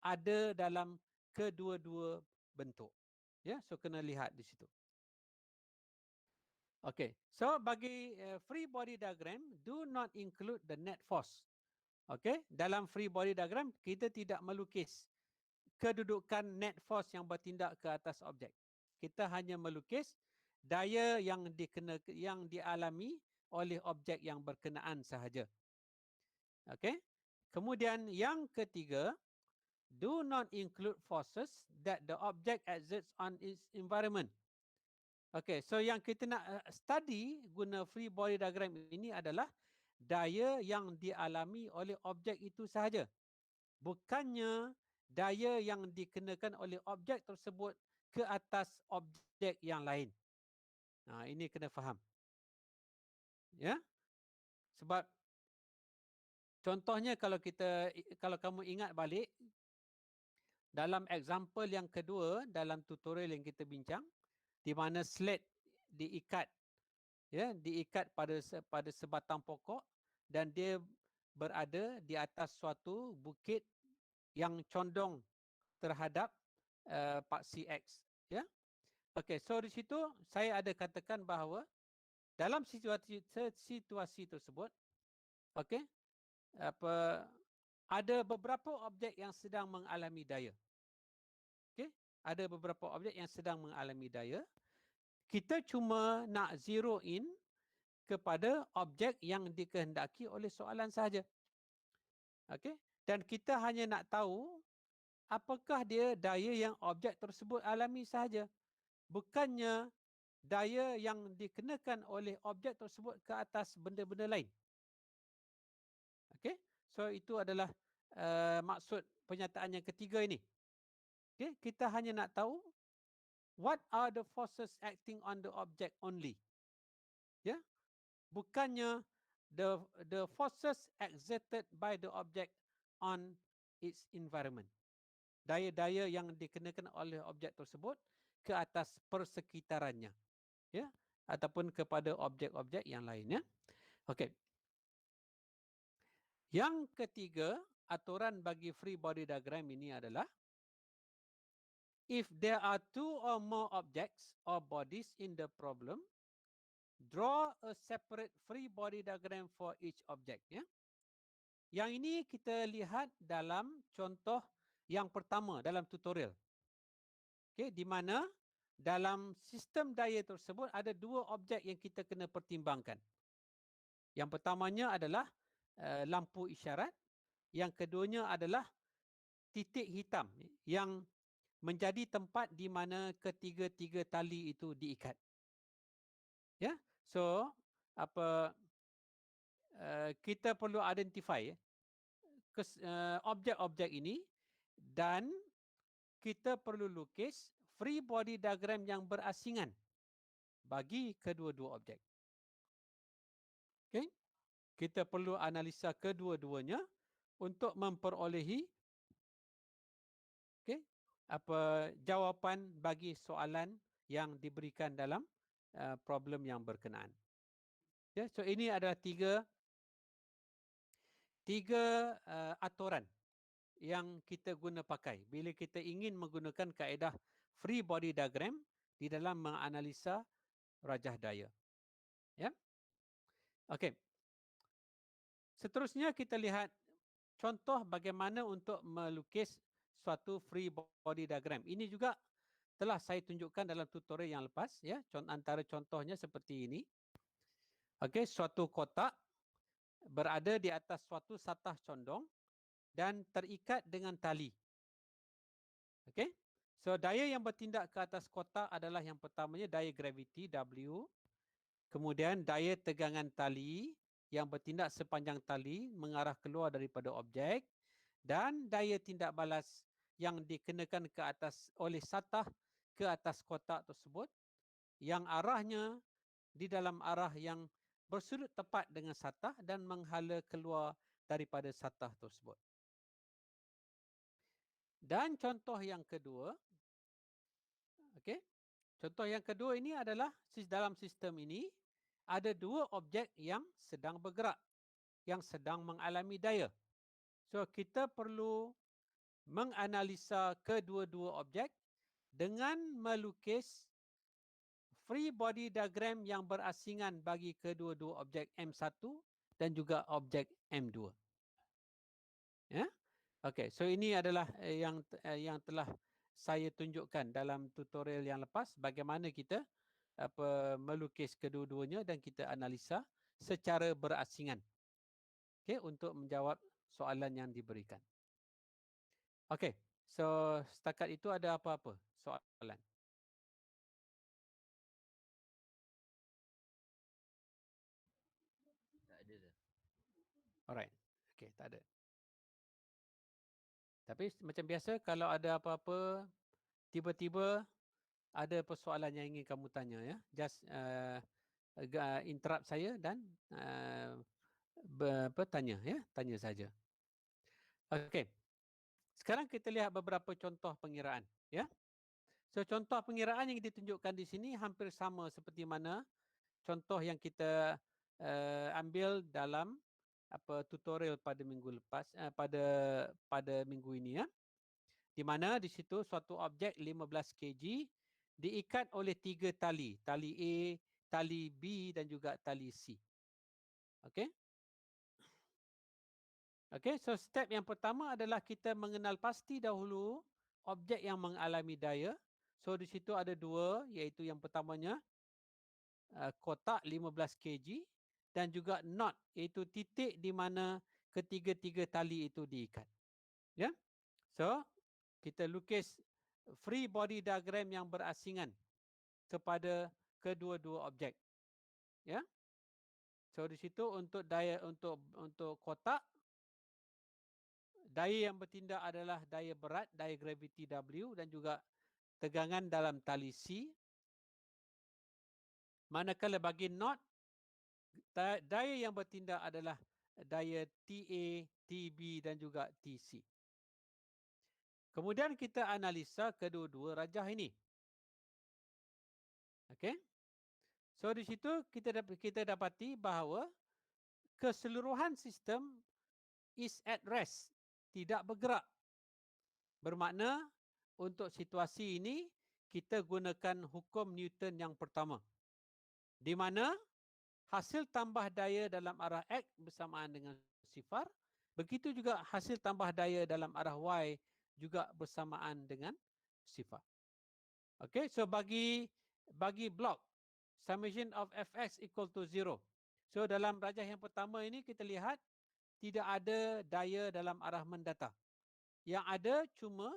ada dalam kedua-dua bentuk. Ya, so kena lihat di situ. Okay, so bagi free body diagram, do not include the net force. Okay, dalam free body diagram, kita tidak melukis kedudukan net force yang bertindak ke atas objek. Kita hanya melukis daya yang dialami oleh objek yang berkenaan sahaja. Okay, kemudian yang ketiga, do not include forces that the object exerts on its environment. Okay, so yang kita nak study guna free body diagram ini adalah daya yang dialami oleh objek itu sahaja. Bukannya daya yang dikenakan oleh objek tersebut ke atas objek yang lain. Nah, ini kena faham. Ya? Sebab contohnya kalau kamu ingat balik dalam example yang kedua dalam tutorial yang kita bincang, di mana slate diikat pada sebatang pokok dan dia berada di atas suatu bukit yang condong terhadap paksi X, ya. Okey, so di situ saya ada katakan bahawa dalam situasi tersebut, okey, ada beberapa objek yang sedang mengalami daya. Okey, ada beberapa objek yang sedang mengalami daya. Kita cuma nak zero in kepada objek yang dikehendaki oleh soalan sahaja. Okey, dan kita hanya nak tahu apakah dia daya yang objek tersebut alami sahaja. Bukannya daya yang dikenakan oleh objek tersebut ke atas benda-benda lain. Okey, so itu adalah maksud pernyataan yang ketiga ini. Okey, kita hanya nak tahu what are the forces acting on the object only. Ya, bukannya the forces exerted by the object on its environment. Daya-daya yang dikenakan oleh objek tersebut ke atas persekitarannya, ya, ataupun kepada objek-objek yang lain, ya. Okey. Yang ketiga, aturan bagi free body diagram ini adalah if there are two or more objects or bodies in the problem, draw a separate free body diagram for each object, ya. Yang ini kita lihat dalam contoh yang pertama dalam tutorial. Okey, di mana dalam sistem daya tersebut ada dua objek yang kita kena pertimbangkan. Yang pertamanya adalah lampu isyarat, yang keduanya adalah titik hitam yang menjadi tempat di mana ketiga-tiga tali itu diikat. Ya, so kita perlu identify objek-objek ini dan kita perlu lukis free body diagram yang berasingan bagi kedua-dua objek. Okay? Kita perlu analisa kedua-duanya untuk memperolehi jawapan bagi soalan yang diberikan dalam problem yang berkenaan. Ya, so ini adalah tiga aturan yang kita guna pakai bila kita ingin menggunakan kaedah free body diagram di dalam menganalisa rajah daya. Ya. Okey. Seterusnya kita lihat contoh bagaimana untuk melukis suatu free body diagram. Ini juga telah saya tunjukkan dalam tutorial yang lepas, ya. Antara contohnya seperti ini. Okey, suatu kotak berada di atas suatu satah condong dan terikat dengan tali. Okey. So daya yang bertindak ke atas kotak adalah yang pertamanya daya graviti W, kemudian daya tegangan tali yang bertindak sepanjang tali mengarah keluar daripada objek, dan daya tindak balas yang dikenakan ke atas oleh satah ke atas kotak tersebut yang arahnya di dalam arah yang bersudut tepat dengan satah dan menghala keluar daripada satah tersebut. Dan contoh yang kedua, okey. Contoh yang kedua ini adalah dalam sistem ini ada dua objek yang sedang bergerak, yang sedang mengalami daya. So kita perlu menganalisa kedua-dua objek dengan melukis free body diagram yang berasingan bagi kedua-dua objek M1 dan juga objek M2. Ya? Okey, so ini adalah yang telah saya tunjukkan dalam tutorial yang lepas bagaimana kita melukis kedua-duanya dan kita analisa secara berasingan. Okey, untuk menjawab soalan yang diberikan. Okey, so setakat itu ada apa-apa soalan? Tak ada dah. Alright. Okey, tak ada. Tapi macam biasa kalau ada apa-apa tiba-tiba ada persoalan yang ingin kamu tanya, ya, just interrupt saya dan tanya, ya, tanya saja. Okey. Sekarang kita lihat beberapa contoh pengiraan, ya. So contoh pengiraan yang ditunjukkan di sini hampir sama seperti mana contoh yang kita ambil dalam tutorial pada minggu lepas, pada minggu ini, ya. Di mana di situ suatu objek 15 kg diikat oleh 3 tali, tali A, tali B dan juga tali C. Okey. Okey, so step yang pertama adalah kita mengenal pasti dahulu objek yang mengalami daya. So di situ ada dua, iaitu yang pertamanya kotak 15 kg dan juga knot, iaitu titik di mana ketiga-tiga tali itu diikat. Ya. So kita lukis free body diagram yang berasingan kepada kedua-dua objek. Ya. So di situ untuk daya untuk kotak, daya yang bertindak adalah daya berat, daya graviti W dan juga tegangan dalam tali C. Manakala bagi knot, daya yang bertindak adalah daya TA, TB dan juga TC. Kemudian kita analisa kedua-dua rajah ini. Okey. So di situ kita dapati bahawa keseluruhan sistem is at rest, tidak bergerak. Bermakna untuk situasi ini kita gunakan hukum Newton yang pertama, di mana hasil tambah daya dalam arah X bersamaan dengan sifar, begitu juga hasil tambah daya dalam arah Y juga bersamaan dengan sifar. Okey, so bagi blok, summation of Fx equal to 0. So dalam rajah yang pertama ini kita lihat tidak ada daya dalam arah mendatar. Yang ada cuma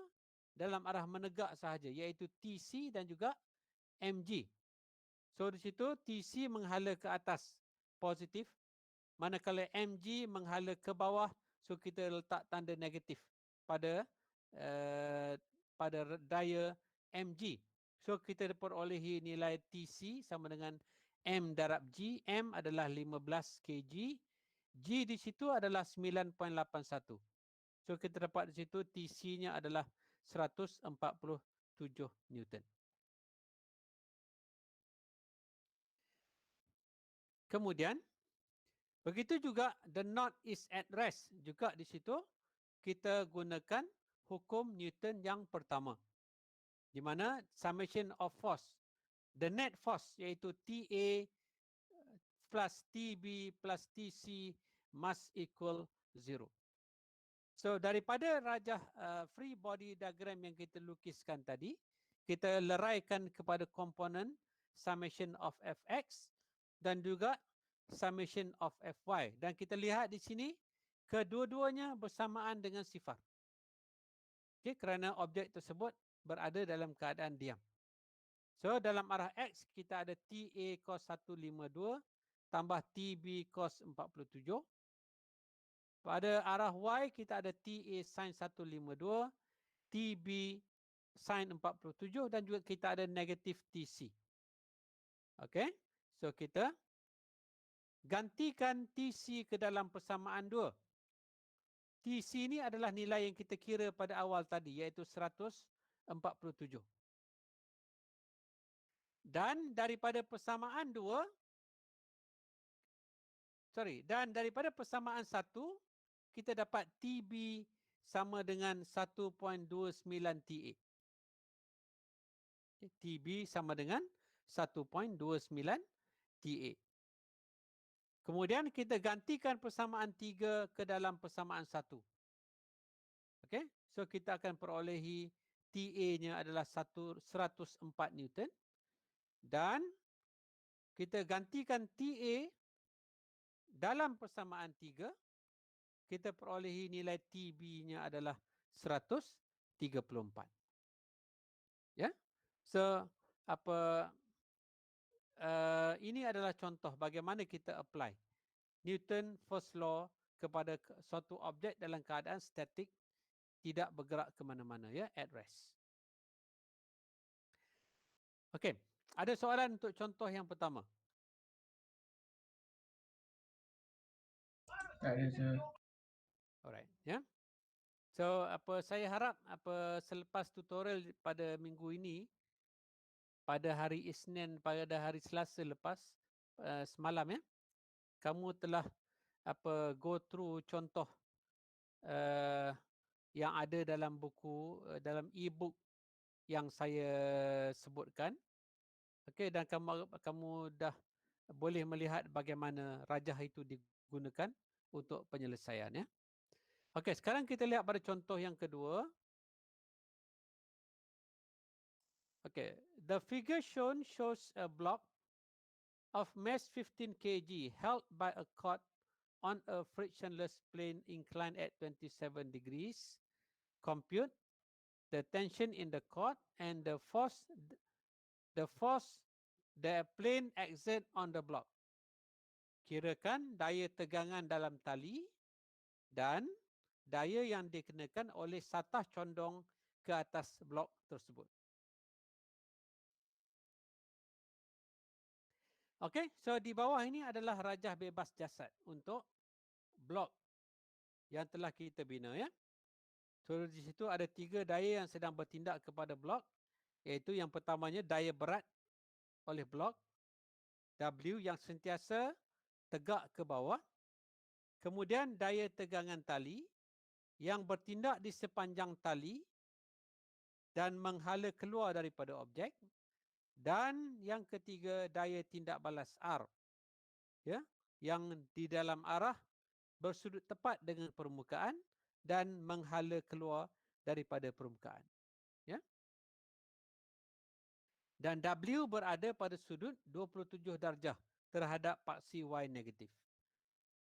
dalam arah menegak sahaja, iaitu TC dan juga MG. So di situ TC menghala ke atas, positif. Manakala MG menghala ke bawah, so kita letak tanda negatif pada daya MG. So kita perolehi nilai TC sama dengan M darab G. M adalah 15 kg. G di situ adalah 9.81. So kita dapat di situ TC-nya adalah 147 Newton. Kemudian begitu juga the knot is at rest, juga di situ kita gunakan hukum Newton yang pertama, di mana summation of force, the net force, iaitu TA plus TB plus TC must equal 0. So daripada rajah free body diagram yang kita lukiskan tadi, kita leraikan kepada komponen summation of Fx dan juga summation of Fy. Dan kita lihat di sini, kedua-duanya bersamaan dengan sifar. Okay, kerana objek tersebut berada dalam keadaan diam. So dalam arah X kita ada TA cos 152 tambah TB cos 47. Pada arah Y kita ada TA sin 152, TB sin 47 dan juga kita ada negatif TC. Okay, so kita gantikan TC ke dalam persamaan 2. TC ini adalah nilai yang kita kira pada awal tadi, iaitu 147. Dan daripada persamaan 2, dan daripada persamaan 1, kita dapat TB sama dengan 1.29 TA. TB sama dengan 1.29 TA. Kemudian kita gantikan persamaan 3 ke dalam persamaan 1. Okey, so kita akan perolehi TA-nya adalah 104 Newton dan kita gantikan TA dalam persamaan 3, kita perolehi nilai TB-nya adalah 134. Ya. So ini adalah contoh bagaimana kita apply Newton first law kepada suatu objek dalam keadaan statik, tidak bergerak ke mana-mana, ya, at rest. Okey, ada soalan untuk contoh yang pertama? Ada, sir. Alright, ya. So saya harap selepas tutorial pada minggu ini, pada hari Isnin, pada hari Selasa lepas semalam, ya, kamu telah go through contoh yang ada dalam buku, dalam e-book yang saya sebutkan. Okey, dan kamu dah boleh melihat bagaimana rajah itu digunakan untuk penyelesaian, ya. Okey, sekarang kita lihat pada contoh yang kedua. Okay, the figure shown shows a block of mass 15 kg held by a cord on a frictionless plane inclined at 27 degrees. Compute the tension in the cord and the force the plane exert on the block. Kirakan daya tegangan dalam tali dan daya yang dikenakan oleh satah condong ke atas blok tersebut. Okey, so di bawah ini adalah rajah bebas jasad untuk blok yang telah kita bina, ya. So di situ ada 3 daya yang sedang bertindak kepada blok, iaitu yang pertamanya daya berat oleh blok W yang sentiasa tegak ke bawah. Kemudian daya tegangan tali yang bertindak di sepanjang tali dan menghala keluar daripada objek. Dan yang ketiga, daya tindak balas R, ya, yang di dalam arah bersudut tepat dengan permukaan dan menghala keluar daripada permukaan, ya. Dan W berada pada sudut 27 darjah terhadap paksi Y negatif.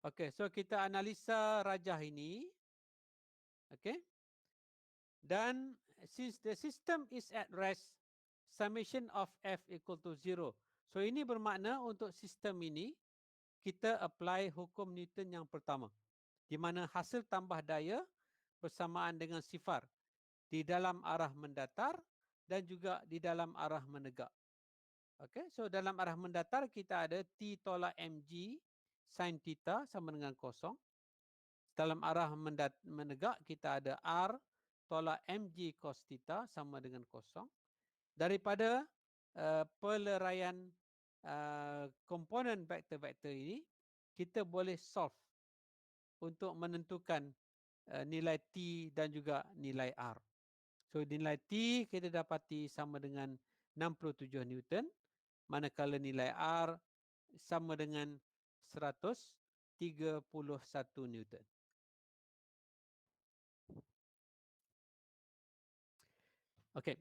Okey, so kita analisa rajah ini. Okey. Dan since the system is at rest, summation of F equal to 0. So ini bermakna untuk sistem ini, kita apply hukum Newton yang pertama, di mana hasil tambah daya bersamaan dengan sifar di dalam arah mendatar dan juga di dalam arah menegak. Okey, so dalam arah mendatar kita ada T tolak mg sin theta sama dengan kosong. Dalam arah menegak kita ada R tolak mg cos theta sama dengan kosong. Daripada peleraian komponen vektor-vektor ini, kita boleh solve untuk menentukan nilai T dan juga nilai R. So nilai T kita dapati sama dengan 67 Newton, manakala nilai R sama dengan 131 Newton. Okey.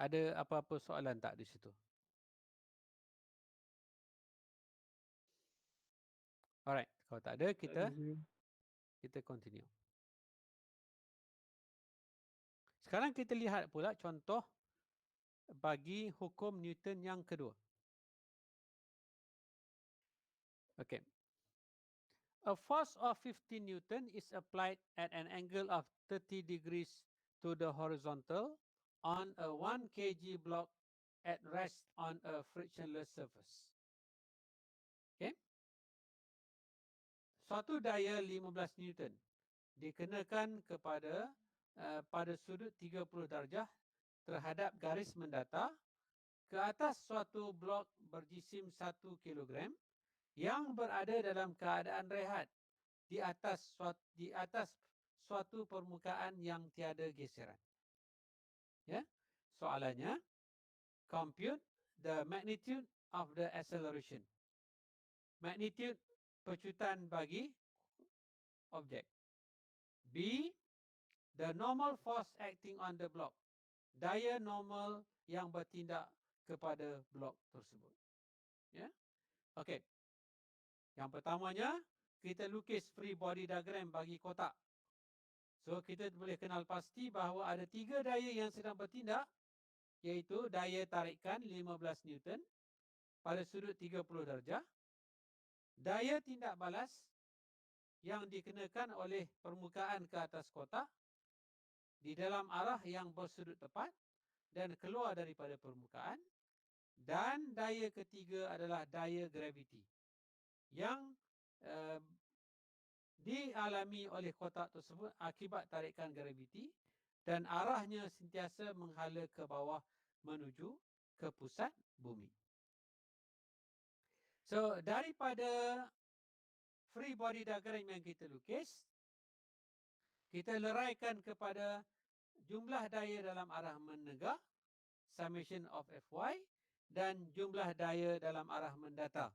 Ada apa-apa soalan tak di situ? Alright, kalau tak ada kita continue. Sekarang kita lihat pula contoh bagi hukum Newton yang kedua. Okay. A force of 15 Newton is applied at an angle of 30 degrees to the horizontal on a 1 kg block at rest on a frictionless surface. Okay. Suatu daya 15 Newton dikenakan kepada pada sudut 30 darjah terhadap garis mendatar ke atas suatu blok berjisim 1 kilogram yang berada dalam keadaan rehat di atas suatu permukaan yang tiada geseran. Ya, soalannya, compute the magnitude of the acceleration. Magnitude pecutan bagi objek. B, the normal force acting on the block. Daya normal yang bertindak kepada blok tersebut. Ya. Okey. Yang pertamanya, kita lukis free body diagram bagi kotak. So, kita boleh kenal pasti bahawa ada 3 daya yang sedang bertindak, iaitu daya tarikan 15 Newton pada sudut 30 darjah, daya tindak balas yang dikenakan oleh permukaan ke atas kotak di dalam arah yang bersudut tepat dan keluar daripada permukaan, dan daya ketiga adalah daya graviti yang dialami oleh kotak tersebut akibat tarikan graviti dan arahnya sentiasa menghala ke bawah menuju ke pusat bumi. So, daripada free body diagram yang kita lukis, kita leraikan kepada jumlah daya dalam arah menegak, summation of Fy, dan jumlah daya dalam arah mendatar,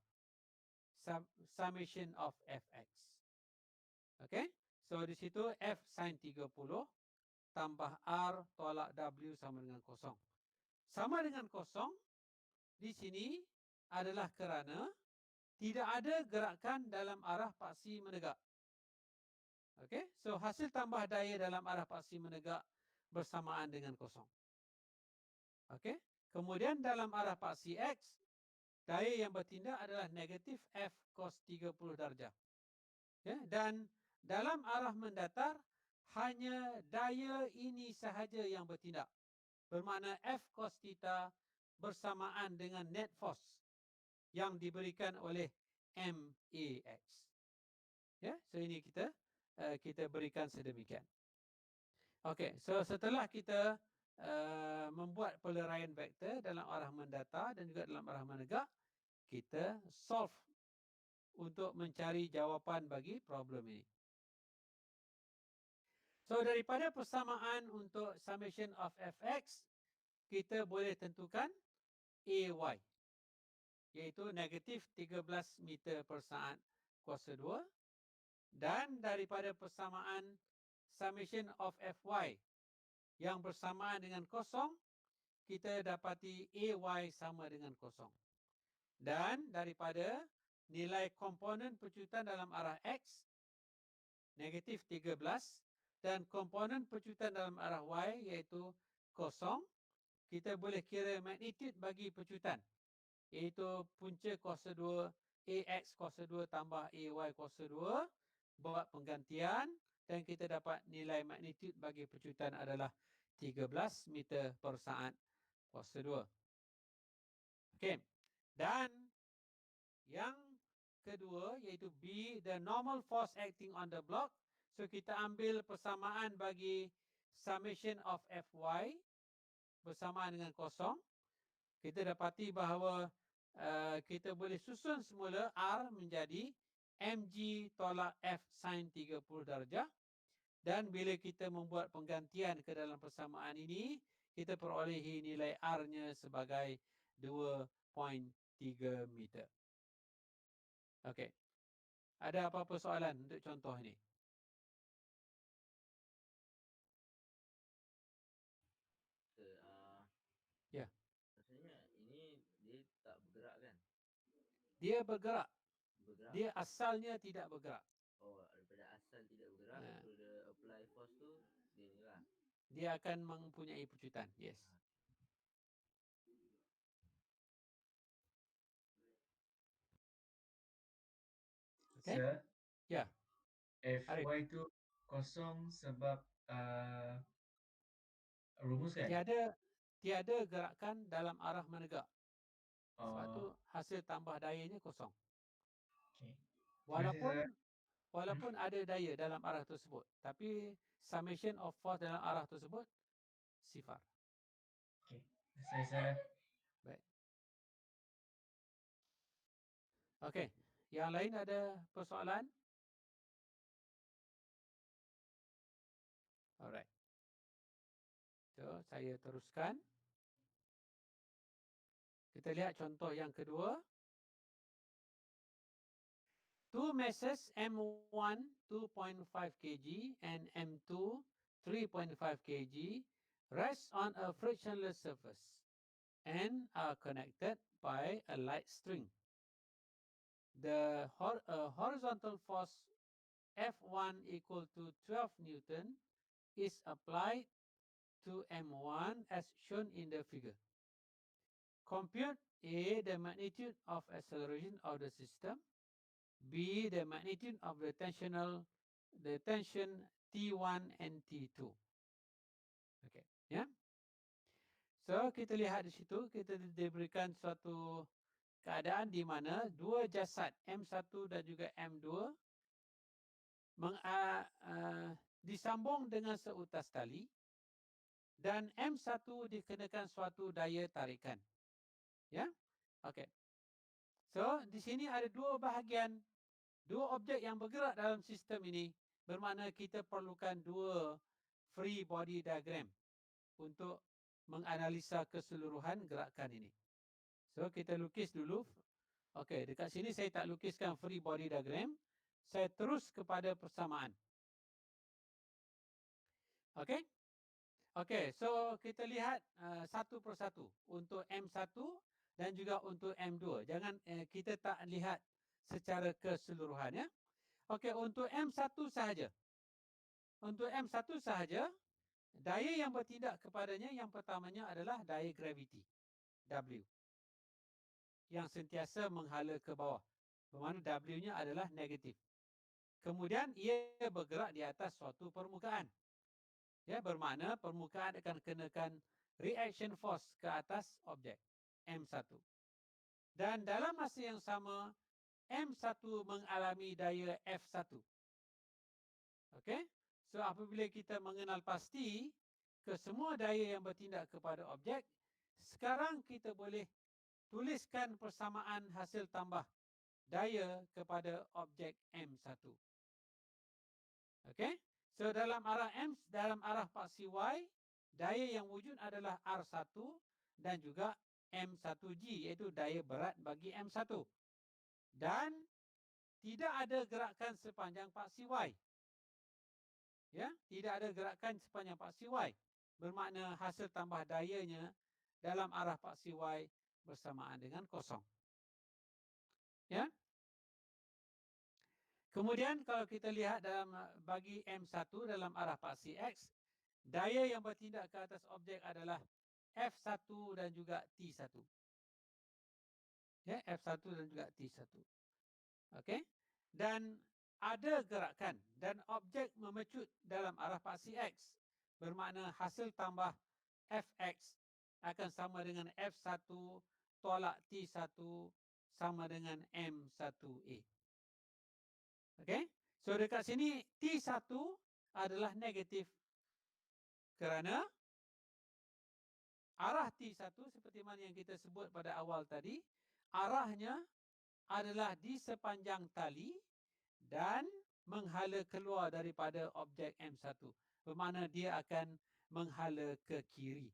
summation of Fx. Okay, so di situ F sin 30 tambah R tolak W sama dengan kosong. Sama dengan kosong di sini adalah kerana tidak ada gerakan dalam arah paksi menegak. Okay, so hasil tambah daya dalam arah paksi menegak bersamaan dengan kosong. Okay, kemudian dalam arah paksi X, daya yang bertindak adalah negatif F cos 30 darjah. Okay, dan dalam arah mendatar, hanya daya ini sahaja yang bertindak. Bermakna F cos theta bersamaan dengan net force yang diberikan oleh MAX. Ya, so ini kita berikan sedemikian. Okey, so setelah kita membuat peleraian vektor dalam arah mendatar dan juga dalam arah menegak, kita solve untuk mencari jawapan bagi problem ini. So, daripada persamaan untuk summation of Fx, kita boleh tentukan AY, iaitu negatif 13 meter per saat kuasa 2. Dan daripada persamaan summation of Fy yang bersamaan dengan kosong, kita dapati AY sama dengan kosong. Dan daripada nilai komponen pecutan dalam arah X, negatif 13, dan komponen pecutan dalam arah Y iaitu kosong, kita boleh kira magnitude bagi pecutan, iaitu punca kuasa 2 AX kuasa 2 tambah AY kuasa 2, buat penggantian, dan kita dapat nilai magnitude bagi pecutan adalah 13 meter per saat kuasa 2. Okey, dan yang kedua iaitu B, the normal force acting on the block. So, kita ambil persamaan bagi summation of Fy bersamaan dengan kosong. Kita dapati bahawa kita boleh susun semula R menjadi mg tolak F sin 30 darjah. Dan bila kita membuat penggantian ke dalam persamaan ini, kita perolehi nilai R-nya sebagai 2.3 meter. Okey. Ada apa-apa soalan untuk contoh ini? Ya. Maksudnya ini dia tak bergerak kan? Dia bergerak. Dia asalnya tidak bergerak. Oh, daripada asal tidak bergerak, so the apply force tu dia ni lah. Dia akan mempunyai pecutan. Yes. Okay? Sir, Ya. Fy itu kosong sebab rumus kan? Tiada gerakan dalam arah menegak. Sebab tu hasil tambah dayanya kosong. Okay. Walaupun ada daya dalam arah tersebut, tapi summation of force dalam arah tersebut sifar. Okay. Saya. Baik. Okey. Yang lain ada persoalan? saya teruskan. Kita lihat contoh yang kedua. Two masses M1 2.5 kg and M2 3.5 kg rest on a frictionless surface and are connected by a light string. The horizontal force F1 equal to 12 Newton is applied to M1 as shown in the figure. Compute A, the magnitude of acceleration of the system, B, the magnitude of the tension T1 and T2. Okay, ya. Yeah? So kita lihat di situ, kita diberikan suatu keadaan di mana dua jasad M1 dan juga M2 disambung dengan seutas tali dan M1 dikenakan suatu daya tarikan. Ya, yeah? Okay. So di sini ada dua bahagian, dua objek yang bergerak dalam sistem ini, bermakna kita perlukan dua free body diagram untuk menganalisa keseluruhan gerakan ini. So kita lukis dulu. Okey, dekat sini saya tak lukiskan free body diagram. Saya terus kepada persamaan. Okey? Okey, so kita lihat satu persatu untuk M1 dan juga untuk M2. Jangan kita tak lihat secara keseluruhan, ya. Okey, untuk M1 sahaja. Untuk M1 sahaja, daya yang bertindak kepadanya yang pertamanya adalah daya graviti, W. Yang sentiasa menghala ke bawah. Bermakna W-nya adalah negatif. Kemudian ia bergerak di atas suatu permukaan. Ya, bermakna permukaan akan kenakan reaction force ke atas objek M1. Dan dalam masa yang sama, M1 mengalami daya F1. Okey? So apabila kita mengenal pasti kesemua daya yang bertindak kepada objek, sekarang kita boleh tuliskan persamaan hasil tambah daya kepada objek M1. Okey? So dalam arah paksi Y, daya yang wujud adalah R1 dan juga M1G, iaitu daya berat bagi M1. Dan tidak ada gerakan sepanjang paksi Y. Ya, tidak ada gerakan sepanjang paksi Y. Bermakna hasil tambah dayanya dalam arah paksi Y bersamaan dengan kosong. Ya. Kemudian kalau kita lihat dalam bagi M1 dalam arah paksi X, daya yang bertindak ke atas objek adalah F1 dan juga T1. Ya, F1 dan juga T1. Okey? Dan ada gerakan dan objek memecut dalam arah paksi X. Bermakna hasil tambah Fx akan sama dengan F1 tolak T1 sama dengan M1A. Okey? So dekat sini T1 adalah negatif kerana arah T1 seperti mana yang kita sebut pada awal tadi, arahnya adalah di sepanjang tali dan menghala keluar daripada objek M1. Bermakna dia akan menghala ke kiri.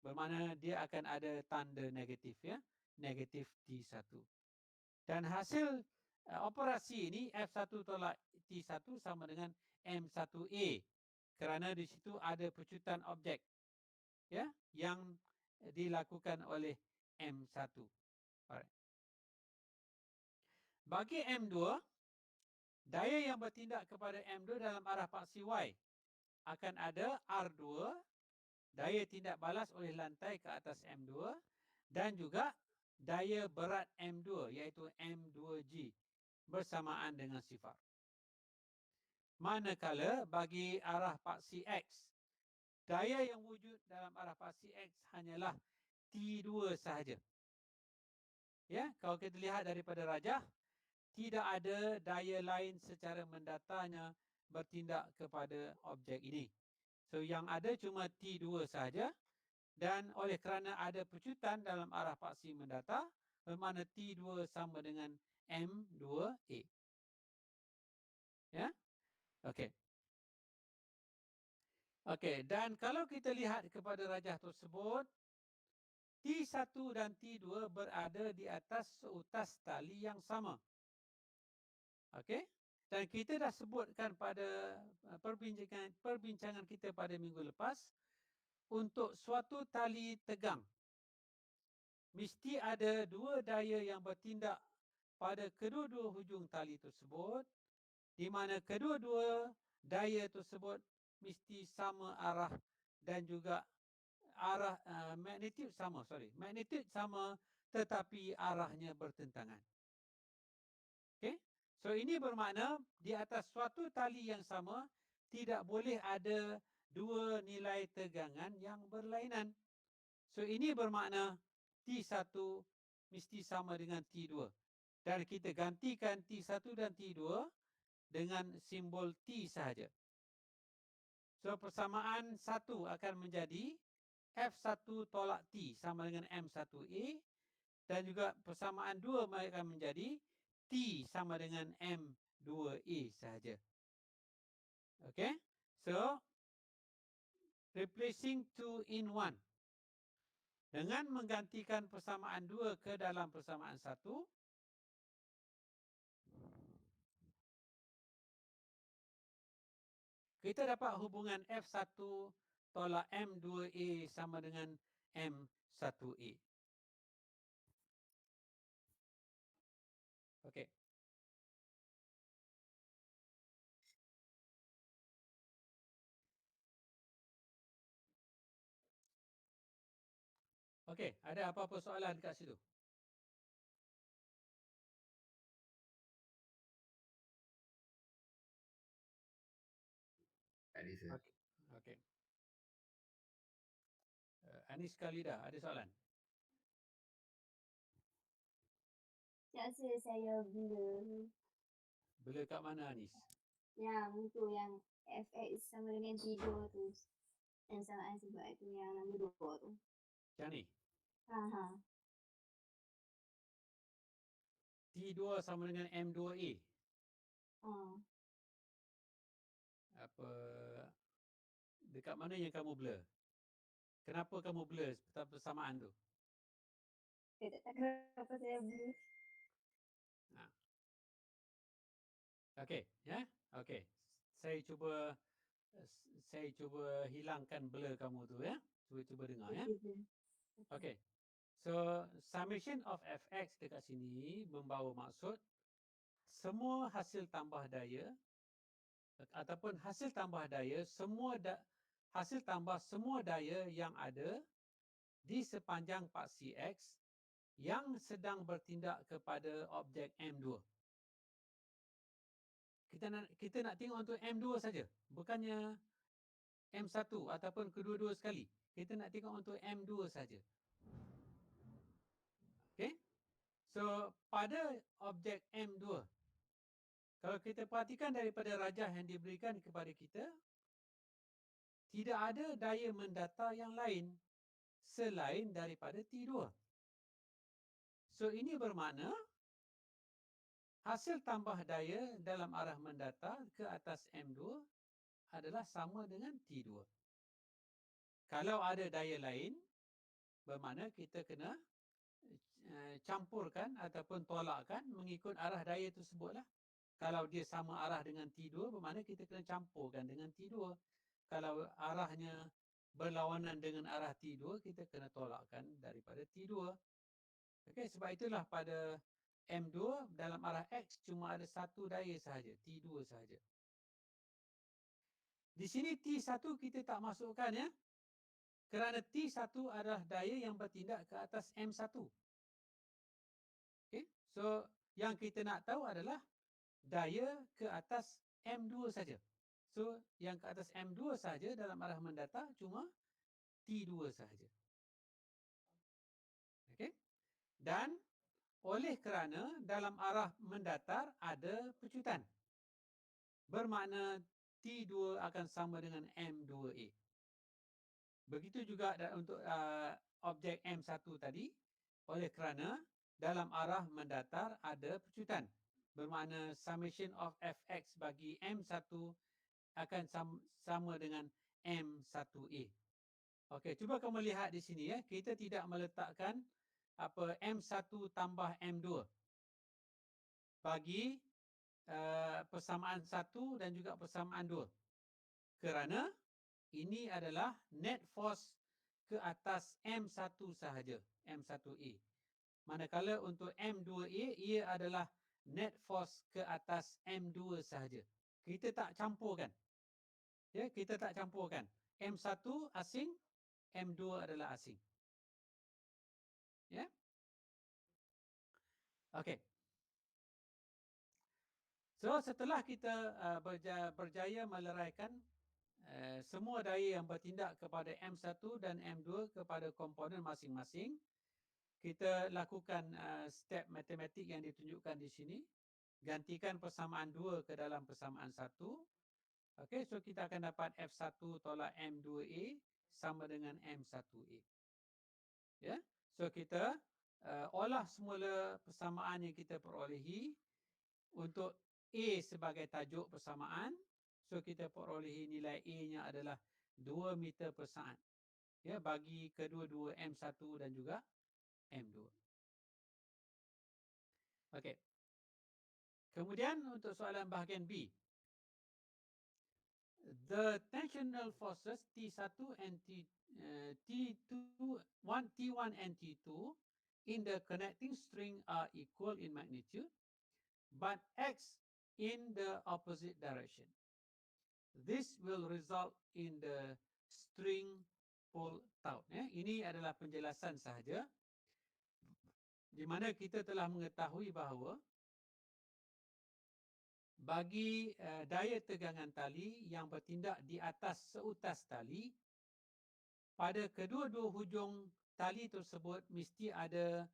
Bermakna dia akan ada tanda negatif, ya, negatif T1. Dan hasil operasi ini F1 tolak T1 sama dengan M1A kerana di situ ada pecutan objek, ya, yang dilakukan oleh M1. Alright. Bagi M2, daya yang bertindak kepada M2 dalam arah paksi Y akan ada R2, daya tindak balas oleh lantai ke atas M2, dan juga daya berat M2 iaitu M2G bersamaan dengan sifar. Manakala bagi arah paksi X, daya yang wujud dalam arah paksi X hanyalah T2 sahaja. Ya, kalau kita lihat daripada rajah, tidak ada daya lain secara mendatanya bertindak kepada objek ini. So yang ada cuma T2 sahaja, dan oleh kerana ada pecutan dalam arah paksi mendata, bermakna T2 sama dengan M2A. Ya? Okey. Okey, dan kalau kita lihat kepada rajah tersebut, T1 dan T2 berada di atas seutas tali yang sama. Okey? Dan kita dah sebutkan pada perbincangan kita pada minggu lepas, untuk suatu tali tegang, mesti ada dua daya yang bertindak pada kedua-dua hujung tali tersebut, di mana kedua-dua daya tersebut mesti sama arah dan juga arah magnitude sama tetapi arahnya bertentangan. Okey? So ini bermakna di atas suatu tali yang sama tidak boleh ada dua nilai tegangan yang berlainan. So ini bermakna T1 mesti sama dengan T2. Dan kita gantikan T1 dan T2 dengan simbol T sahaja. So persamaan 1 akan menjadi F1 tolak T sama dengan M1A, dan juga persamaan 2 akan menjadi T sama dengan M2A sahaja. Okay? So, replacing 2 in 1. Dengan menggantikan persamaan 2 ke dalam persamaan 1, kita dapat hubungan F1 tolak M2A sama dengan M1A. Okey. Okey, ada apa-apa soalan kat situ? Ada sir. Okey. Okey. Anis Khalida, ada soalan? Rasa saya blur. Blur kat mana Anis? Yang tu yang FX sama dengan T2 tu. Yang samaan sebab tu yang nombor 2 tu. Macam ni? Ha. T2 sama dengan M2A. Apa, dekat mana yang kamu blur? Kenapa kamu blur persamaan tu? Saya tak tahu kenapa saya blur. Okey, ya? Okey. Saya cuba hilangkan blur kamu tu ya. Cuba dengar ya. Okey. So, summation of fx dekat sini membawa maksud semua hasil tambah daya ataupun hasil tambah daya hasil tambah semua daya yang ada di sepanjang paksi X yang sedang bertindak kepada objek M2. Kita nak tengok untuk M2 saja, bukannya M1 ataupun kedua-dua sekali. Kita nak tengok untuk M2 saja. Okey? So, pada objek M2, kalau kita perhatikan daripada rajah yang diberikan kepada kita, tidak ada daya mendata yang lain selain daripada T2. So, ini bermakna hasil tambah daya dalam arah mendata ke atas M2 adalah sama dengan T2. Kalau ada daya lain, bermakna kita kena campurkan ataupun tolakkan mengikut arah daya tersebutlah. Kalau dia sama arah dengan T2, bermakna kita kena campurkan dengan T2. Kalau arahnya berlawanan dengan arah T2, kita kena tolakkan daripada T2. Okey, sebab itulah pada M2 dalam arah X cuma ada satu daya sahaja, T2 sahaja. Di sini T1 kita tak masukkan ya. Kerana T1 adalah daya yang bertindak ke atas M1. Okay? So, yang kita nak tahu adalah daya ke atas M2 saja. So, yang ke atas M2 saja dalam arah mendata cuma T2 sahaja. Okay? Dan oleh kerana dalam arah mendatar ada pecutan, bermakna T2 akan sama dengan M2A. Begitu juga untuk objek M1 tadi, oleh kerana dalam arah mendatar ada pecutan, bermakna summation of fx bagi M1 akan sama dengan M1A. Okey, cuba kamu lihat di sini ya, kita tidak meletakkan apa M1 tambah M2 bagi persamaan 1 dan juga persamaan 2. Kerana ini adalah net force ke atas M1 sahaja, M1A. Manakala untuk M2A, ia adalah net force ke atas M2 sahaja. Kita tak campurkan. Ya, kita tak campurkan. M1 asing, M2 adalah asing. Ya. Okey. So setelah kita berjaya meleraikan semua daya yang bertindak kepada M1 dan M2 kepada komponen masing-masing, kita lakukan step matematik yang ditunjukkan di sini. Gantikan persamaan 2 ke dalam persamaan 1. Okey, so kita akan dapat F1 tolak M2A sama dengan M1A. Ya. So kita olah semula persamaan yang kita perolehi untuk A sebagai tajuk persamaan. So kita perolehi nilai A-nya adalah 2 meter per saat. Ya, bagi kedua-dua M1 dan juga M2. Okey. Kemudian untuk soalan bahagian B. The tensional forces T1 and T1 and T2 in the connecting string are equal in magnitude but acts in the opposite direction. This will result in the string pull out. Ini adalah penjelasan sahaja di mana kita telah mengetahui bahawa bagi daya tegangan tali yang bertindak di atas seutas tali, pada kedua-dua hujung tali tersebut mesti ada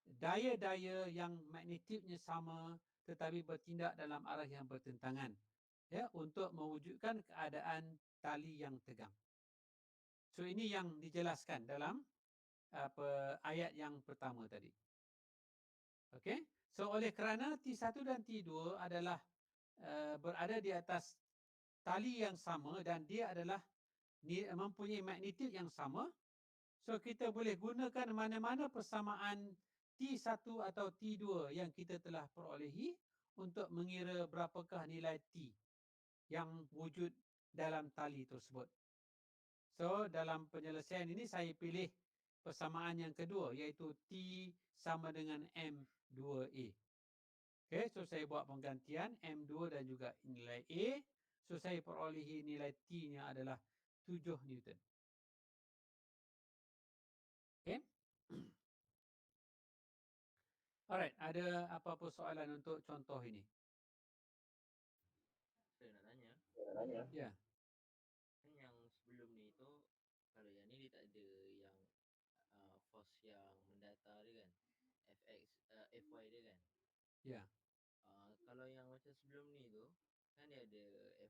daya-daya yang magnitudnya sama tetapi bertindak dalam arah yang bertentangan, ya, untuk mewujudkan keadaan tali yang tegang. So ini yang dijelaskan dalam ayat yang pertama tadi. Okey, so oleh kerana T1 dan T2 adalah berada di atas tali yang sama dan dia adalah mempunyai magnitud yang sama, so kita boleh gunakan mana-mana persamaan T1 atau T2 yang kita telah perolehi untuk mengira berapakah nilai T yang wujud dalam tali tersebut. So dalam penyelesaian ini saya pilih persamaan yang kedua, iaitu T sama dengan M2A. Okay, so saya buat penggantian M2 dan juga nilai A. So saya perolehi nilai T-nya adalah 7 Newton. Okay. Alright, ada apa-apa soalan untuk contoh ini? Saya nak tanya. Ya. Kan yang sebelum ni tu, kalau yang ni dia tak ada yang force yang mendata dia kan. FY dia kan. Ya. Kalau yang macam sebelum ni tu, kan dia ada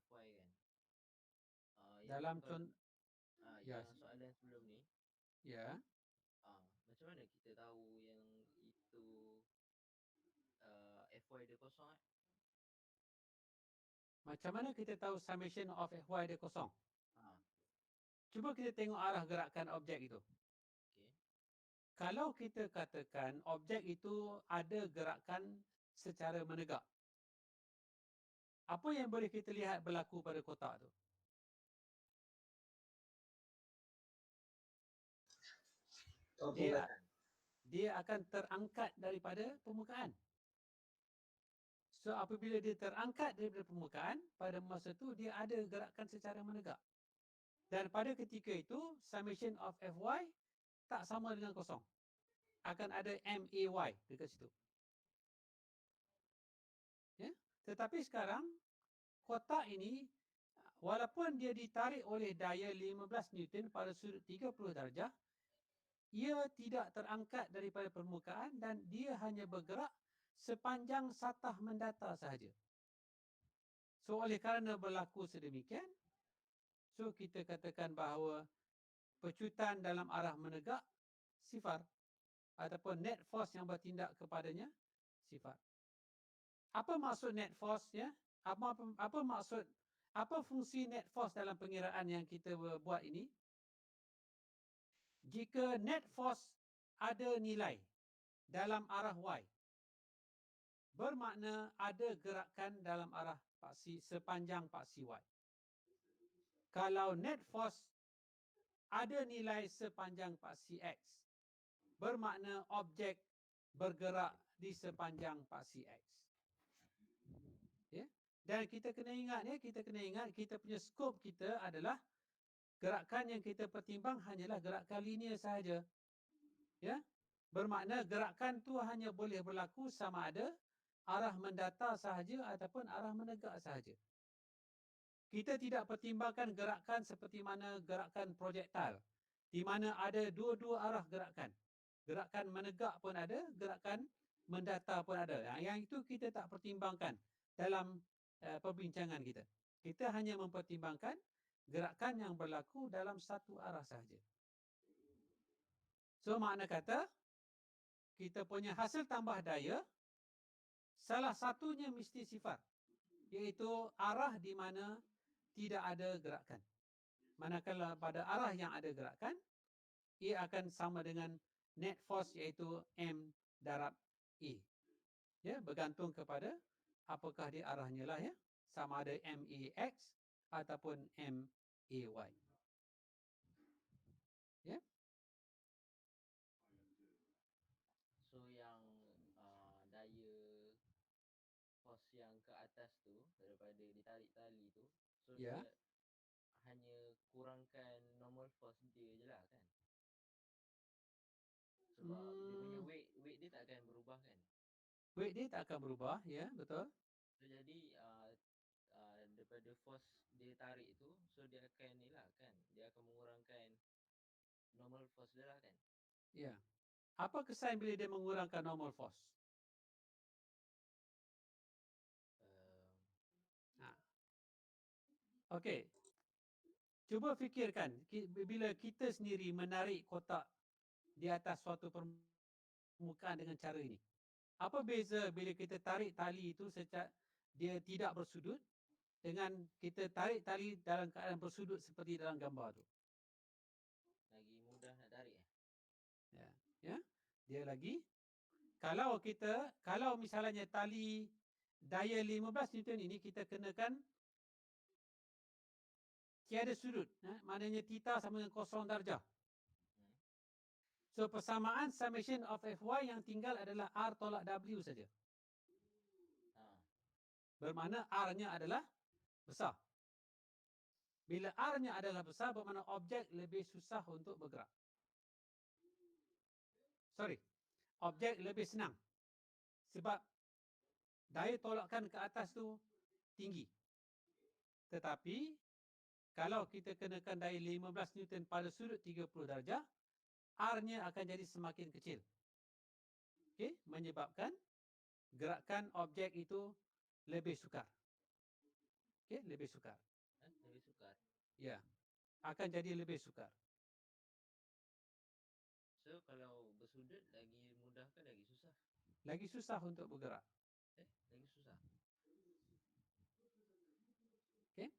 FY kan. Dalam yang soalan sebelum ni, ya. macam mana kita tahu yang itu FY dia kosong Macam mana kita tahu summation of FY dia kosong? Cuba kita tengok arah gerakan objek itu. Okay. Kalau kita katakan objek itu ada gerakan secara menegak, apa yang boleh kita lihat berlaku pada kotak tu? Dia akan terangkat daripada permukaan. So apabila dia terangkat daripada permukaan, pada masa tu dia ada gerakan secara menegak. Dan pada ketika itu, summation of Fy tak sama dengan kosong. Akan ada MAY dekat situ. Ya? Tetapi sekarang, kotak ini, walaupun dia ditarik oleh daya 15 Newton pada sudut 30 darjah, ia tidak terangkat daripada permukaan dan dia hanya bergerak sepanjang satah mendata sahaja. So oleh kerana berlaku sedemikian, so kita katakan bahawa pecutan dalam arah menegak sifar ataupun net force yang bertindak kepadanya sifar. Apa maksud net force ya? Apa maksud Apa fungsi net force dalam pengiraan yang kita buat ini? Jika net force ada nilai dalam arah Y, bermakna ada gerakan dalam arah paksi sepanjang paksi Y. Kalau net force ada nilai sepanjang paksi X, bermakna objek bergerak di sepanjang paksi X. Ya? Dan kita kena ingat kita punya skop kita adalah gerakan yang kita pertimbang hanyalah gerakan linear sahaja. Ya? Bermakna gerakan tu hanya boleh berlaku sama ada arah mendatar sahaja ataupun arah menegak sahaja. Kita tidak pertimbangkan gerakan seperti mana gerakan projektil, di mana ada dua-dua arah gerakan. Gerakan menegak pun ada, gerakan mendatar pun ada. Yang itu kita tak pertimbangkan dalam perbincangan kita. Kita hanya mempertimbangkan gerakan yang berlaku dalam satu arah sahaja. So makna kata, kita punya hasil tambah daya, salah satunya mesti sifar, iaitu arah di mana tidak ada gerakan. Manakala pada arah yang ada gerakan, ia akan sama dengan net force iaitu M darab A. Ya, bergantung kepada apakah dia arahnya lah ya. Sama ada MAX ataupun MAY. Ya. So yang daya force yang ke atas tu daripada ditarik tali tu, so Ya. dia hanya kurangkan normal force dia je lah kan. Sebab dia punya weight dia tak akan berubah kan. Weight dia tak akan berubah, ya, betul. So jadi daripada force dia tarik tu, so dia akan ni lah kan, dia akan mengurangkan normal force dia lah kan. Ya. Apa kesan bila dia mengurangkan normal force? Okey. Cuba fikirkan, bila kita sendiri menarik kotak di atas suatu permukaan dengan cara ini. Apa beza bila kita tarik tali itu secara dia tidak bersudut dengan kita tarik tali dalam keadaan bersudut seperti dalam gambar tu? Lagi mudah nak tarik. Ya. Ya. Dia lagi. Kalau misalnya tali daya 15 Newton ini kita kenakan tiada sudut, maknanya theta sama dengan 0 darjah. So persamaan summation of Fy yang tinggal adalah R tolak W saja. Bermakna R-nya adalah besar. Bila R-nya adalah besar, bermakna objek lebih susah untuk bergerak. Objek lebih senang. Sebab daya tolakan ke atas tu tinggi. Tetapi kalau kita kenakan daya 15 Newton pada sudut 30 darjah, R-nya akan jadi semakin kecil. Okey, menyebabkan gerakan objek itu lebih sukar. Okey, lebih sukar. Lebih sukar. Ya, akan jadi lebih sukar. So kalau bersudut lagi mudah ke lagi susah? Lagi susah untuk bergerak. Lagi susah. Okey.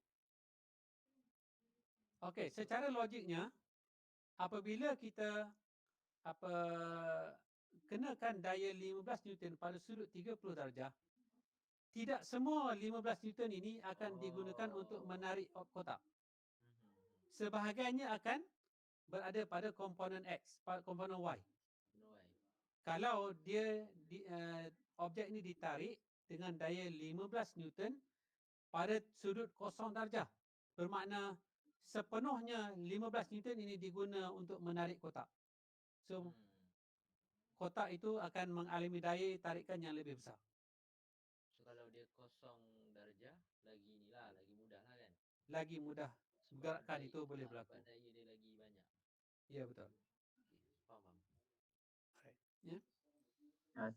Okey, secara logiknya apabila kita kenakan daya 15 Newton pada sudut 30 darjah, tidak semua 15 Newton ini akan digunakan untuk menarik kotak. Sebahagiannya akan berada pada komponen X, komponen Y. Kalau dia objek ini ditarik dengan daya 15 Newton pada sudut 0 darjah, bermakna sepenuhnya 15 Newton ini diguna untuk menarik kotak. So kotak itu akan mengalami daya tarikan yang lebih besar. So kalau dia 0 darjah, lagi inilah, lagi mudah lah kan. Lagi mudah gerakan itu boleh berlaku. Sebab daya dia lagi banyak. Ya, betul. Faham. Ya.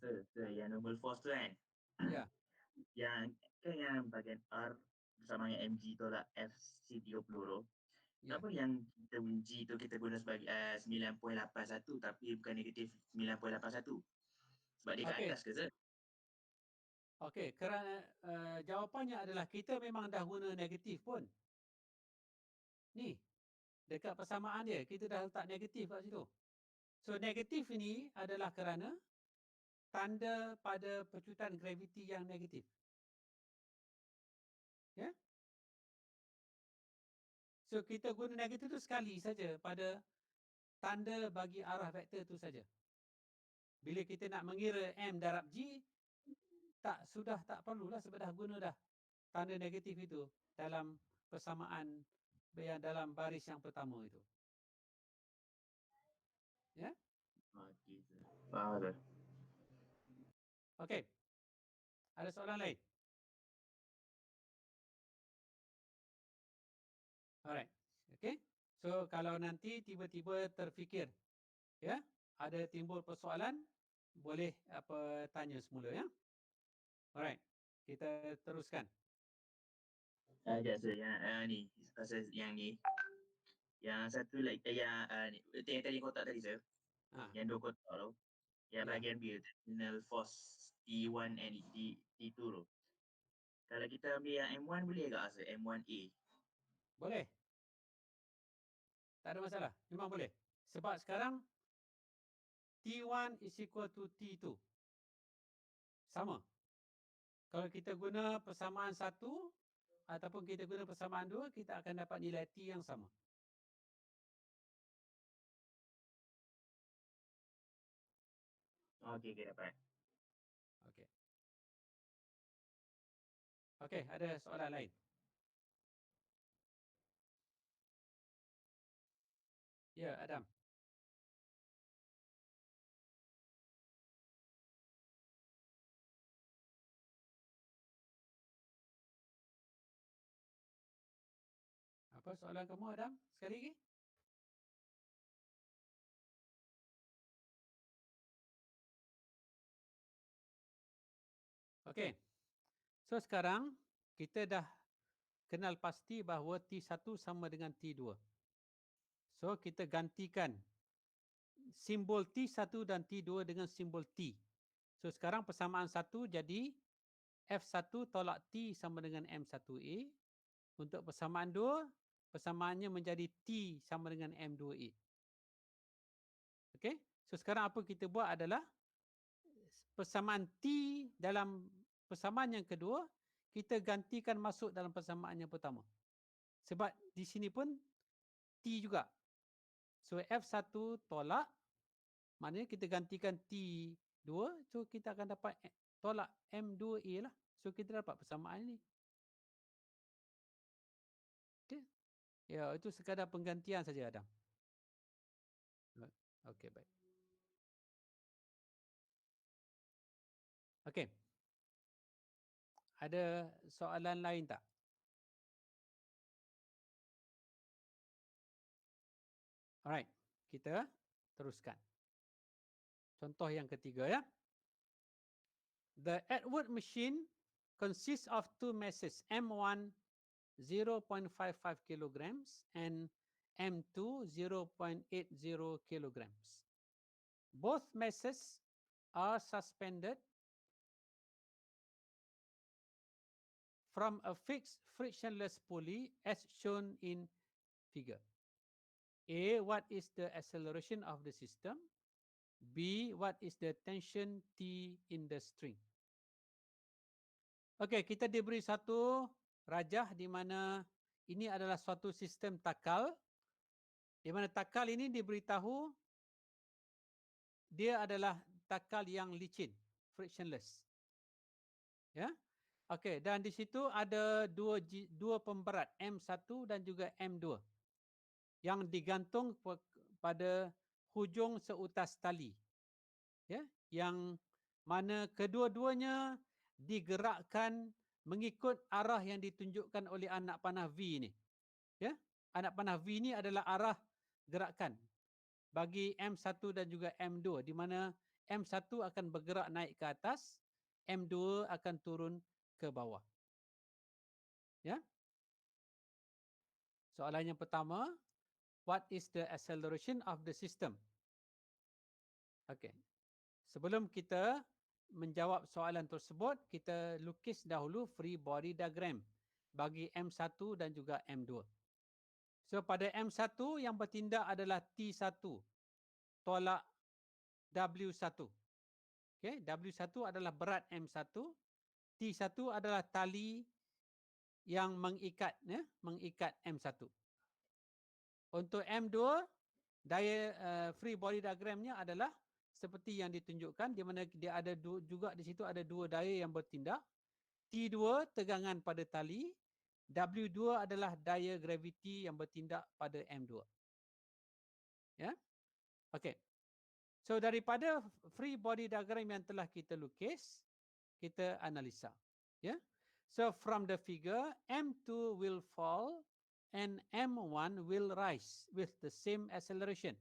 So yang normal force tu kan. Ya. Yang kan yang bahagian R bersama dengan mg tolak FC30 tu. Ya. Kenapa yang kita G tu kita guna sebagai 9.81 tapi bukan negatif 9.81? Sebab dia kat Okey. atas ke Zat? Okey, kerana jawapannya adalah kita memang dah guna negatif pun. Ni, dekat persamaan dia, kita dah letak negatif kat situ. So, negatif ini adalah kerana tanda pada pecutan graviti yang negatif. Ya? So, kita guna negatif tu sekali saja pada tanda bagi arah vektor tu saja. Bila kita nak mengira M darab G, sudah tak perlulah sebab dah guna dah tanda negatif itu dalam persamaan yang dalam baris yang pertama itu. Ya? Okey, sir. Faham, sir. Okey. Ada soalan lain? Alright. Okey. So kalau nanti tiba-tiba terfikir, ya, ada timbul persoalan, boleh tanya semula, ya. Alright. Kita teruskan. Sekejap, sir. Yang ni, pasal yang ni. Yang satu lagi, yang tadi kotak tadi, sir. Ha. Yang dua kotak tu. Yang Ya. bahagian B, terminal force T1 and T2 tu. Kalau kita ambil yang M1 boleh tak, sir? M1A. Boleh. Tak ada masalah. Memang boleh. Sebab sekarang T1 is equal to T2. Sama. Kalau kita guna persamaan 1 ataupun kita guna persamaan 2, kita akan dapat nilai T yang sama. Okey, dapat. Okey. Okey, ada soalan lain? Ya, Adam. Apa soalan kamu, Adam? Sekali lagi. Okey. So sekarang kita dah kenal pasti bahawa T1 sama dengan T2. So kita gantikan simbol T1 dan T2 dengan simbol T. So sekarang persamaan 1 jadi F1 tolak T sama dengan M1A. Untuk persamaan 2, persamaannya menjadi T sama dengan M2A. Okey? So sekarang apa kita buat adalah persamaan T dalam persamaan yang kedua, kita gantikan masuk dalam persamaan yang pertama. Sebab di sini pun T juga. So F1 tolak, maknanya kita gantikan T2, so kita akan dapat tolak M2A lah. So kita dapat persamaan ini. Okay. Ya, itu sekadar penggantian saja, Adam. Okey, baik. Okey. Ada soalan lain tak? Alright, kita teruskan. Contoh yang ketiga, ya. The Edward machine consists of two masses, M1 0.55 kilograms and M2 0.80 kilograms. Both masses are suspended from a fixed frictionless pulley as shown in figure. A, what is the acceleration of the system? B, what is the tension T in the string? Okey, kita diberi satu rajah di mana ini adalah suatu sistem takal, di mana takal ini diberitahu dia adalah takal yang licin, frictionless. Ya. Okey, dan di situ ada dua pemberat, M1 dan juga M2 yang digantung pada hujung seutas tali. Ya, yang mana kedua-duanya digerakkan mengikut arah yang ditunjukkan oleh anak panah V ini. Ya, anak panah V ini adalah arah gerakan bagi M1 dan juga M2, di mana M1 akan bergerak naik ke atas, M2 akan turun ke bawah. Ya. Soalan yang pertama, what is the acceleration of the system? Okey. Sebelum kita menjawab soalan tersebut, kita lukis dahulu free body diagram bagi M1 dan juga M2. So pada M1 yang bertindak adalah T1 tolak W1. Okay, W1 adalah berat M1, T1 adalah tali yang mengikat M1. Untuk M2, daya free body diagramnya adalah seperti yang ditunjukkan, di mana dia ada juga di situ ada dua daya yang bertindak. T2 tegangan pada tali, W2 adalah daya graviti yang bertindak pada M2. Ya. Okey. So daripada free body diagram yang telah kita lukis, kita analisa. Ya. So from the figure, M2 will fall and M1 will rise with the same acceleration.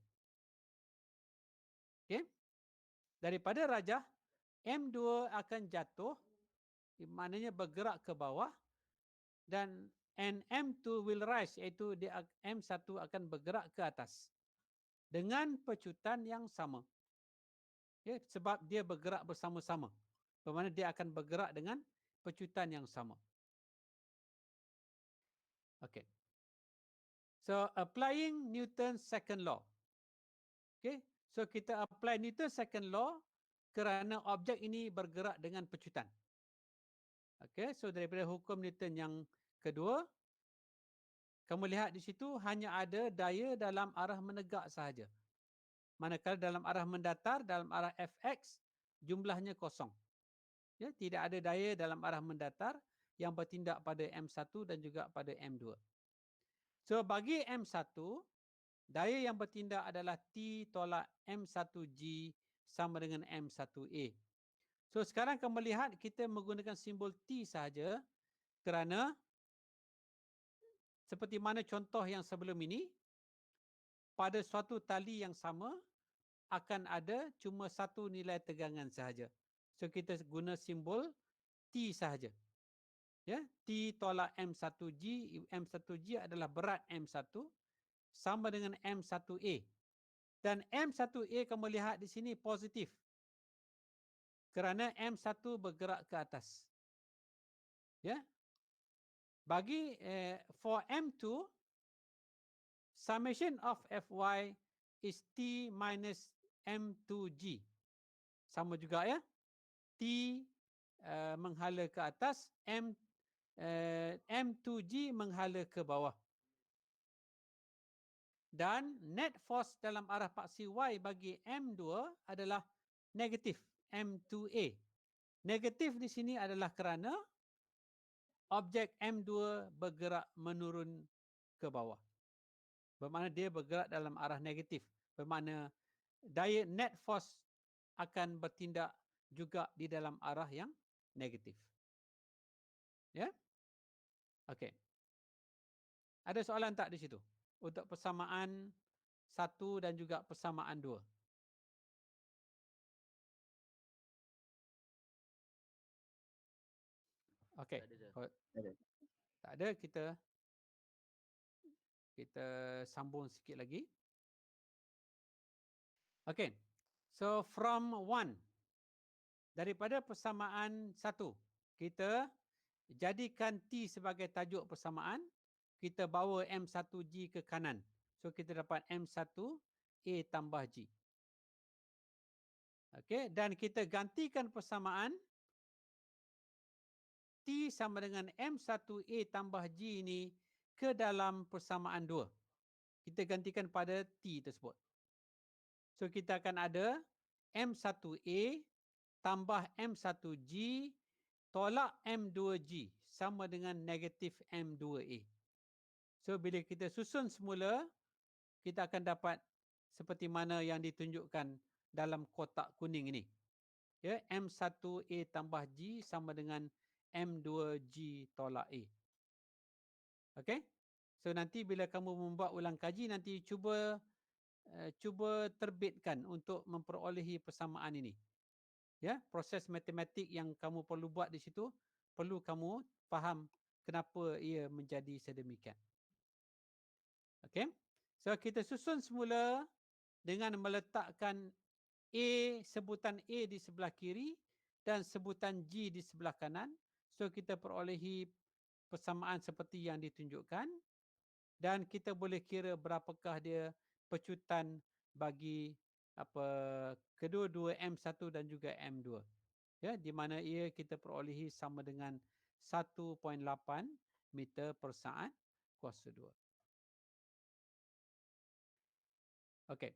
Okay. Daripada rajah, M2 akan jatuh, maknanya bergerak ke bawah, dan M2 will rise, iaitu M1 akan bergerak ke atas dengan pecutan yang sama. Ya, sebab dia bergerak bersama-sama. Bermakna dia akan bergerak dengan pecutan yang sama. Okay. So applying Newton's second law. Okay. So kita apply Newton's second law kerana objek ini bergerak dengan pecutan. Okay. So daripada hukum Newton yang kedua, kamu lihat di situ hanya ada daya dalam arah menegak sahaja. Manakala dalam arah mendatar, dalam arah fx, jumlahnya kosong. Ya, tidak ada daya dalam arah mendatar yang bertindak pada M1 dan juga pada M2. So bagi M1, daya yang bertindak adalah T tolak M1G sama dengan M1A. So sekarang kamu lihat kita menggunakan simbol T sahaja kerana seperti mana contoh yang sebelum ini, pada suatu tali yang sama akan ada cuma satu nilai tegangan sahaja. So kita guna simbol T sahaja. Ya, T tolak M1G, M1G adalah berat M1 sama dengan M1A. Dan M1A kamu lihat di sini positif. Kerana M1 bergerak ke atas. Ya. Bagi for M2, summation of Fy is T minus M2G. Sama juga ya. T menghala ke atas, M2G menghala ke bawah. Dan net force dalam arah paksi Y bagi M2 adalah negatif, M2A. Negatif di sini adalah kerana objek M2 bergerak menurun ke bawah. Bermakna dia bergerak dalam arah negatif. Bermakna daya net force akan bertindak juga di dalam arah yang negatif. Ya? Okey. Ada soalan tak di situ? Untuk persamaan 1 dan juga persamaan 2. Okey. Tak ada, kita sambung sikit lagi. Okey. So from 1, daripada persamaan 1, kita jadikan T sebagai tajuk persamaan, kita bawa M1G ke kanan. So kita dapat M1A tambah G. Okey, dan kita gantikan persamaan T sama dengan M1A tambah G ini ke dalam persamaan 2. Kita gantikan pada T tersebut. So kita akan ada M1A tambah M1G tolak M2G sama dengan negatif M2A. So bila kita susun semula, kita akan dapat seperti mana yang ditunjukkan dalam kotak kuning ini. Ya, M1A tambah G sama dengan M2G tolak A. Okey? So nanti bila kamu membuat ulang kaji, nanti cuba terbitkan untuk memperolehi persamaan ini. Ya, proses matematik yang kamu perlu buat di situ, perlu kamu faham kenapa ia menjadi sedemikian. Okey? So kita susun semula dengan meletakkan A, sebutan A di sebelah kiri dan sebutan G di sebelah kanan. So kita perolehi persamaan seperti yang ditunjukkan dan kita boleh kira berapakah dia pecutan bagi kedua-dua M1 dan juga M2. Ya, di mana ia kita perolehi sama dengan 1.8 meter per saat kuasa 2. Okey.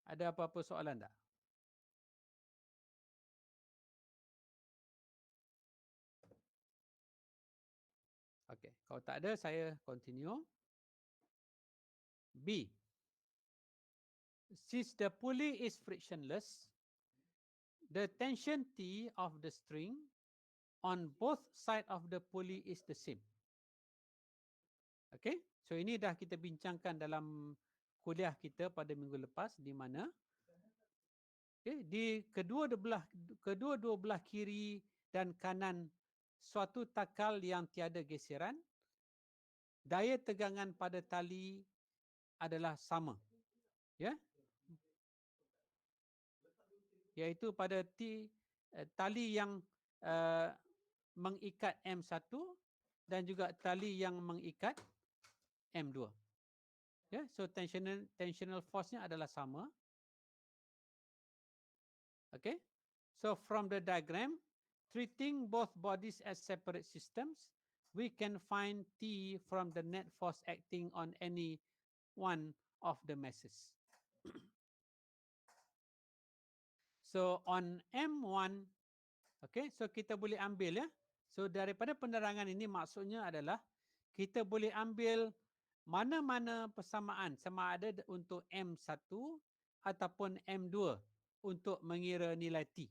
Ada apa-apa soalan tak? Okey, kalau tak ada saya continue. B. Since the pulley is frictionless, the tension T of the string on both side of the pulley is the same. Okay, so ini dah kita bincangkan dalam kuliah kita pada minggu lepas, di mana di kedua-dua belah kiri dan kanan suatu takal yang tiada geseran, daya tegangan pada tali adalah sama. Ya. Iaitu pada tali yang mengikat M1 dan juga tali yang mengikat M2. Ya, so tensional force-nya adalah sama. Okay. So from the diagram, treating both bodies as separate systems, we can find T from the net force acting on any one of the masses. So on M1, okay, so kita boleh ambil ya. So daripada penerangan ini maksudnya adalah kita boleh ambil mana-mana persamaan sama ada untuk M1 ataupun M2 untuk mengira nilai T.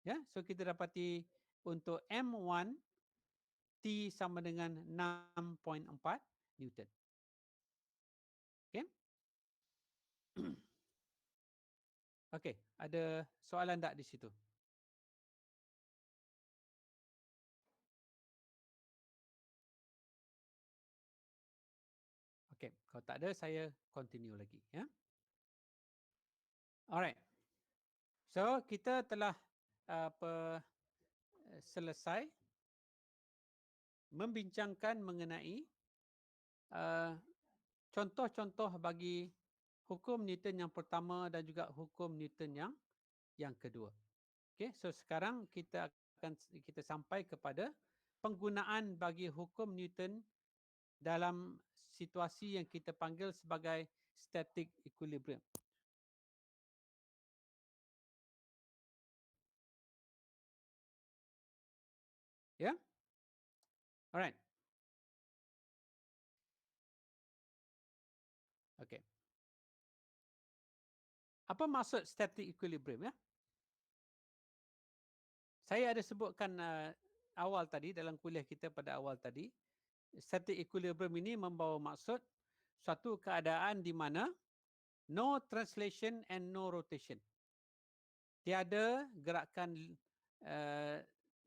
Ya, so kita dapati untuk M1 T sama dengan 6.4 Newton. Okay. Okey, ada soalan tak di situ? Okey, kalau tak ada saya continue lagi ya. Alright. So kita telah selesai membincangkan mengenai contoh-contoh bagi hukum Newton yang pertama dan juga hukum Newton yang kedua. Okay, so sekarang kita sampai kepada penggunaan bagi hukum Newton dalam situasi yang kita panggil sebagai static equilibrium. Ya? Yeah? Alright. Okay. Apa maksud static equilibrium ya? Saya ada sebutkan awal tadi dalam kuliah kita pada awal tadi, static equilibrium ini membawa maksud suatu keadaan di mana no translation and no rotation. Tiada gerakan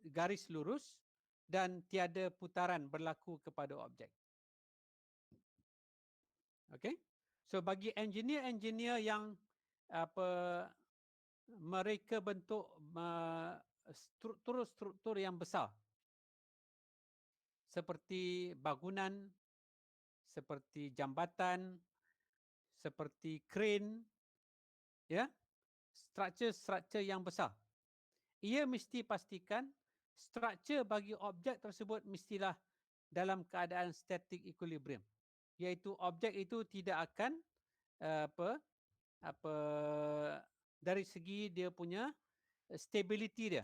garis lurus dan tiada putaran berlaku kepada objek. Okay? So bagi engineer-engineer yang mereka bentuk struktur-struktur yang besar seperti bangunan, seperti jambatan, seperti crane, ya, struktur-struktur yang besar. Ia mesti pastikan struktur bagi objek tersebut mestilah dalam keadaan static equilibrium, iaitu objek itu tidak akan dari segi dia punya stability dia.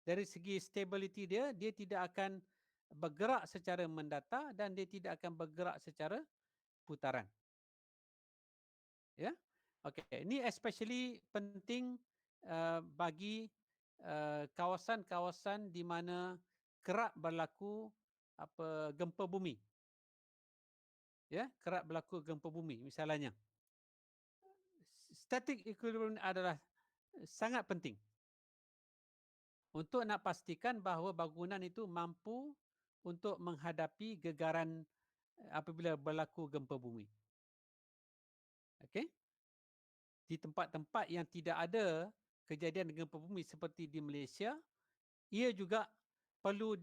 Dari segi stability dia tidak akan bergerak secara mendata dan dia tidak akan bergerak secara putaran. Ya. Okey, ini especially penting bagi kawasan-kawasan di mana kerap berlaku gempa bumi. Ya, kerap berlaku gempa bumi misalnya. Static equilibrium adalah sangat penting untuk nak pastikan bahawa bangunan itu mampu untuk menghadapi gegaran apabila berlaku gempa bumi. Okey? di tempat-tempat yang tidak ada kejadian gempa bumi seperti di Malaysia, ia juga perlu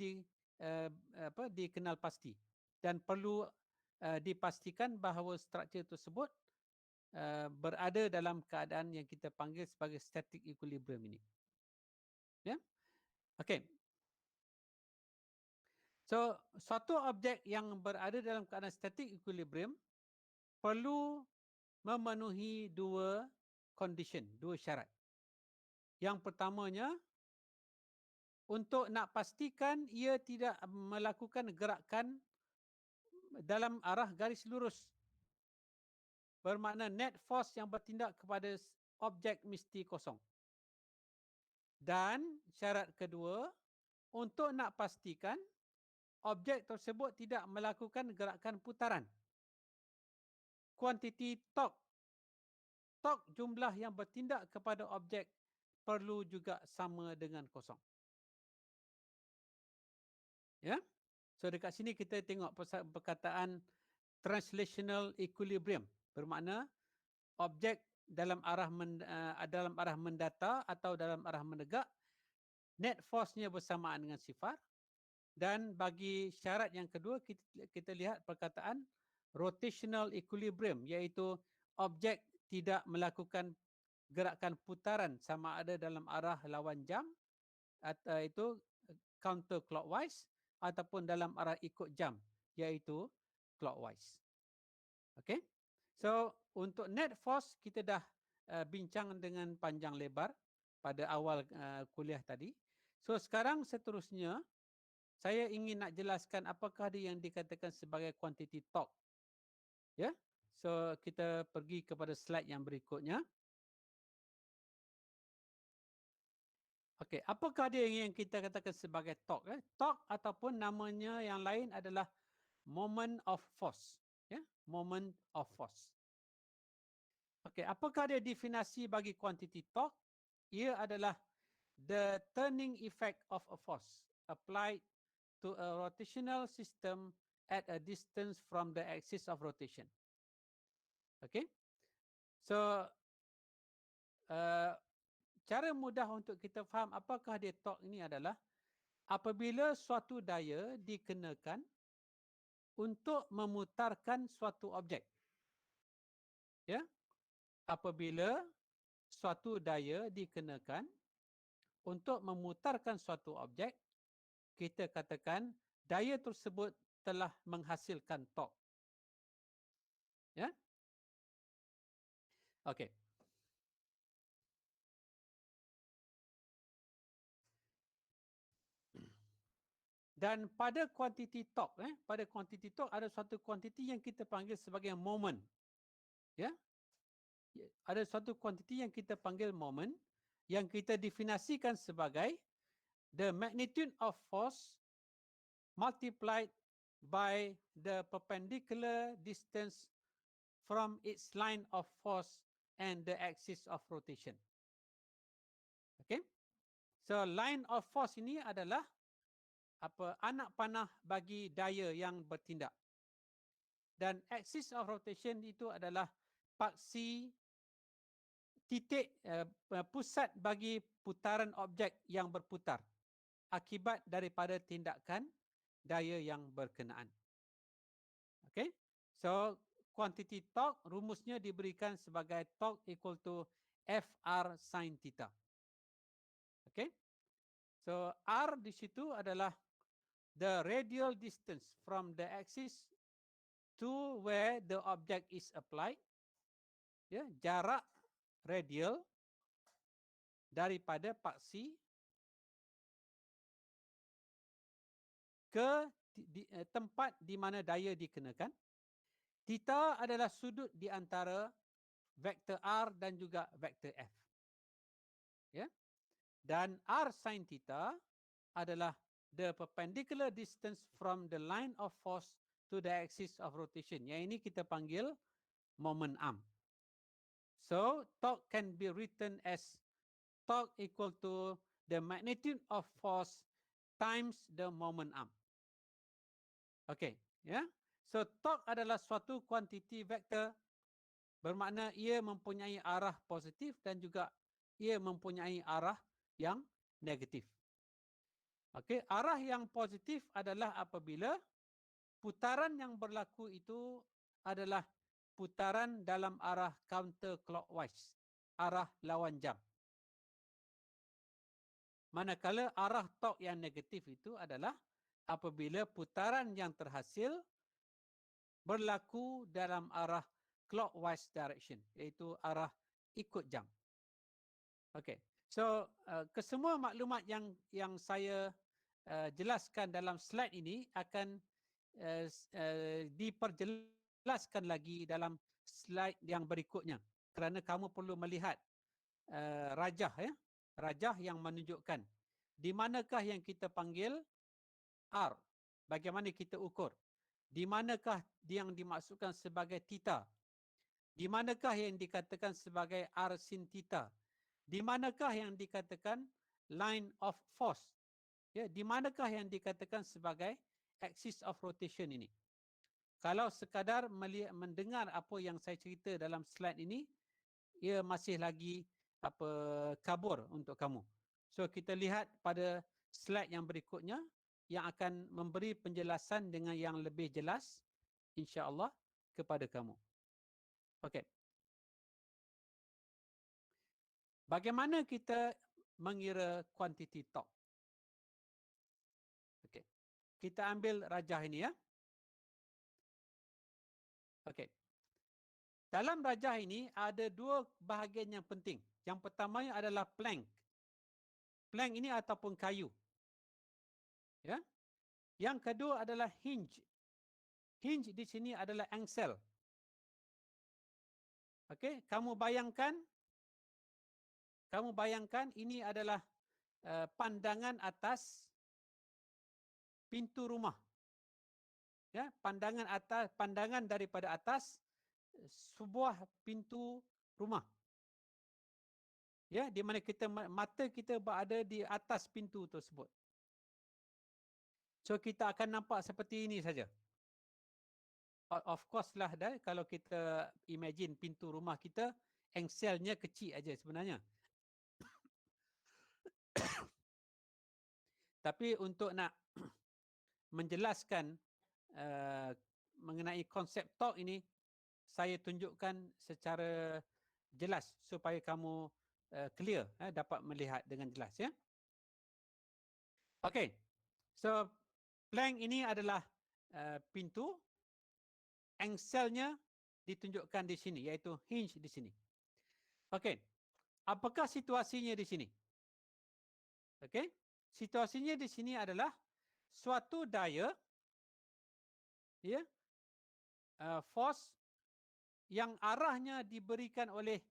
dikenal pasti dan perlu dipastikan bahawa struktur tersebut berada dalam keadaan yang kita panggil sebagai static equilibrium ini. Ya, okey. So, suatu objek yang berada dalam keadaan static equilibrium perlu memenuhi dua condition, dua syarat. Yang pertamanya, untuk nak pastikan ia tidak melakukan gerakan dalam arah garis lurus. Bermakna net force yang bertindak kepada objek mesti kosong. Dan syarat kedua, untuk nak pastikan objek tersebut tidak melakukan gerakan putaran. Kuantiti torque jumlah yang bertindak kepada objek perlu juga sama dengan kosong. Ya. So dekat sini kita tengok perkataan translational equilibrium, bermakna objek dalam arah mendata atau dalam arah menegak, net force-nya bersamaan dengan sifar. Dan bagi syarat yang kedua, kita lihat perkataan rotational equilibrium, iaitu objek tidak melakukan gerakan putaran sama ada dalam arah lawan jam atau itu counterclockwise ataupun dalam arah ikut jam, iaitu clockwise. Okey. So untuk net force kita dah bincang dengan panjang lebar pada awal kuliah tadi. So sekarang seterusnya saya ingin nak jelaskan apakah dia yang dikatakan sebagai quantity torque. Ya. So kita pergi kepada slide yang berikutnya. Okey, apakah dia yang kita katakan sebagai torque? Torque ataupun namanya yang lain adalah moment of force. Ya, moment of force. Okey, apakah dia definisi bagi quantity torque? Ia adalah the turning effect of a force applied to a rotational system at a distance from the axis of rotation. Okey. So cara mudah untuk kita faham apakah dia torque ini adalah apabila suatu daya dikenakan untuk memutarkan suatu objek. Ya. Apabila suatu daya dikenakan untuk memutarkan suatu objek, kita katakan daya tersebut telah menghasilkan torque. Ya. Okey. Dan pada kuantiti torque, pada kuantiti torque ada suatu kuantiti yang kita panggil sebagai moment. Ya. Ada suatu kuantiti yang kita panggil moment yang kita definisikan sebagai the magnitude of force multiplied by the perpendicular distance from its line of force and the axis of rotation. Okay. So line of force ini adalah anak panah bagi daya yang bertindak. Dan axis of rotation itu adalah paksi titik pusat bagi putaran objek yang berputar akibat daripada tindakan daya yang berkenaan. Okay. So quantity torque rumusnya diberikan sebagai torque equal to Fr sin theta. Okay. So R di situ adalah the radial distance from the axis to where the object is applied. Ya, jarak radial daripada paksi ke tempat di mana daya dikenakan. Theta adalah sudut di antara vektor R dan juga vektor F. Ya. Dan R sin theta adalah the perpendicular distance from the line of force to the axis of rotation. Yang ini kita panggil moment arm. So torque can be written as torque equal to the magnitude of force times the moment arm. Okay, ya. Yeah? So torque adalah suatu kuantiti vektor Bermakna ia mempunyai arah positif dan juga ia mempunyai arah yang negatif. Okey, arah yang positif adalah apabila putaran yang berlaku itu adalah putaran dalam arah counterclockwise, arah lawan jam. Manakala arah torque yang negatif itu adalah apabila putaran yang terhasil berlaku dalam arah clockwise direction, iaitu arah ikut jam. Okey. So, kesemua maklumat yang saya jelaskan dalam slide ini akan diperjelaskan lagi dalam slide yang berikutnya. Kerana kamu perlu melihat rajah, ya, rajah yang menunjukkan di manakah yang kita panggil R, bagaimana kita ukur, di manakah yang dimaksudkan sebagai theta, di manakah yang dikatakan sebagai R sin theta, di manakah yang dikatakan line of force, ya, di manakah yang dikatakan sebagai axis of rotation ini. Kalau sekadar mendengar apa yang saya cerita dalam slide ini, ia masih lagi kabur untuk kamu. So kita lihat pada slide yang berikutnya yang akan memberi penjelasan dengan yang lebih jelas insya-Allah kepada kamu. Okey. Bagaimana kita mengira kuantiti torque? Okey. Kita ambil rajah ini, ya. Okey. Dalam rajah ini ada dua bahagian yang penting. Yang pertamanya adalah plank. Plank ini ataupun kayu. Ya. Yang kedua adalah hinge. Hinge di sini adalah angsel. Okey, kamu bayangkan ini adalah pandangan atas pintu rumah. Ya, pandangan daripada atas sebuah pintu rumah. Ya, di mana mata kita berada di atas pintu tersebut. So kita akan nampak seperti ini saja. Of course lah, kalau kita imagine pintu rumah kita, angselnya kecil aja sebenarnya. Tapi untuk nak menjelaskan mengenai konsep torque ini, saya tunjukkan secara jelas supaya kamu clear, dapat melihat dengan jelas, ya. Okey. So plank ini adalah pintu, angselnya ditunjukkan di sini, iaitu hinge di sini. Okey. Apakah situasinya di sini? Okey. Situasinya di sini adalah suatu daya, ya, force yang arahnya diberikan oleh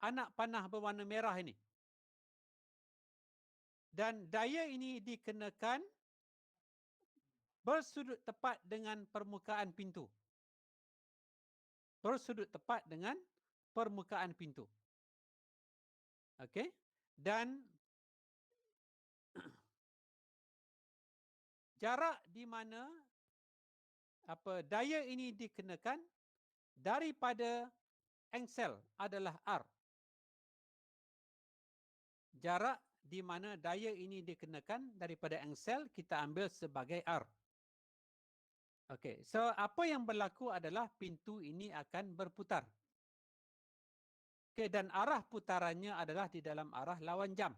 anak panah berwarna merah ini. Dan daya ini dikenakan bersudut tepat dengan permukaan pintu. Bersudut tepat dengan permukaan pintu. Okey. Dan jarak di mana daya ini dikenakan daripada angsel adalah R. Jarak di mana daya ini dikenakan daripada angsel kita ambil sebagai R. Okey, so apa yang berlaku adalah pintu ini akan berputar. Okey, dan arah putarannya adalah di dalam arah lawan jam.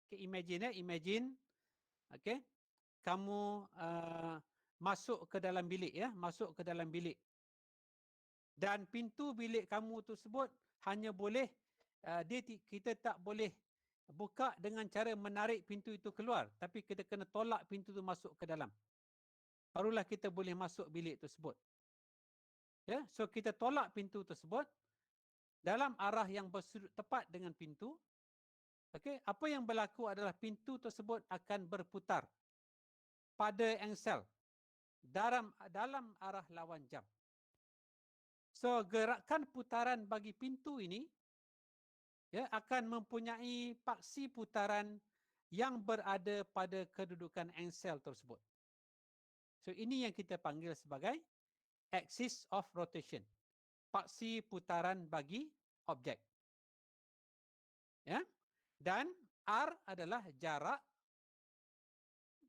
Okey, imagine, okey, kamu masuk ke dalam bilik, ya, masuk ke dalam bilik. Dan pintu bilik kamu tersebut hanya boleh kita tak boleh buka dengan cara menarik pintu itu keluar, tapi kita kena tolak pintu itu masuk ke dalam. Barulah kita boleh masuk bilik tersebut. Ya, so kita tolak pintu tersebut dalam arah yang bersudut tepat dengan pintu. Okey, apa yang berlaku adalah pintu tersebut akan berputar pada angsel dalam arah lawan jam. So gerakan putaran bagi pintu ini, ya, akan mempunyai paksi putaran yang berada pada kedudukan angsel tersebut. So ini yang kita panggil sebagai axis of rotation. paksi putaran bagi objek. Ya. Dan R adalah jarak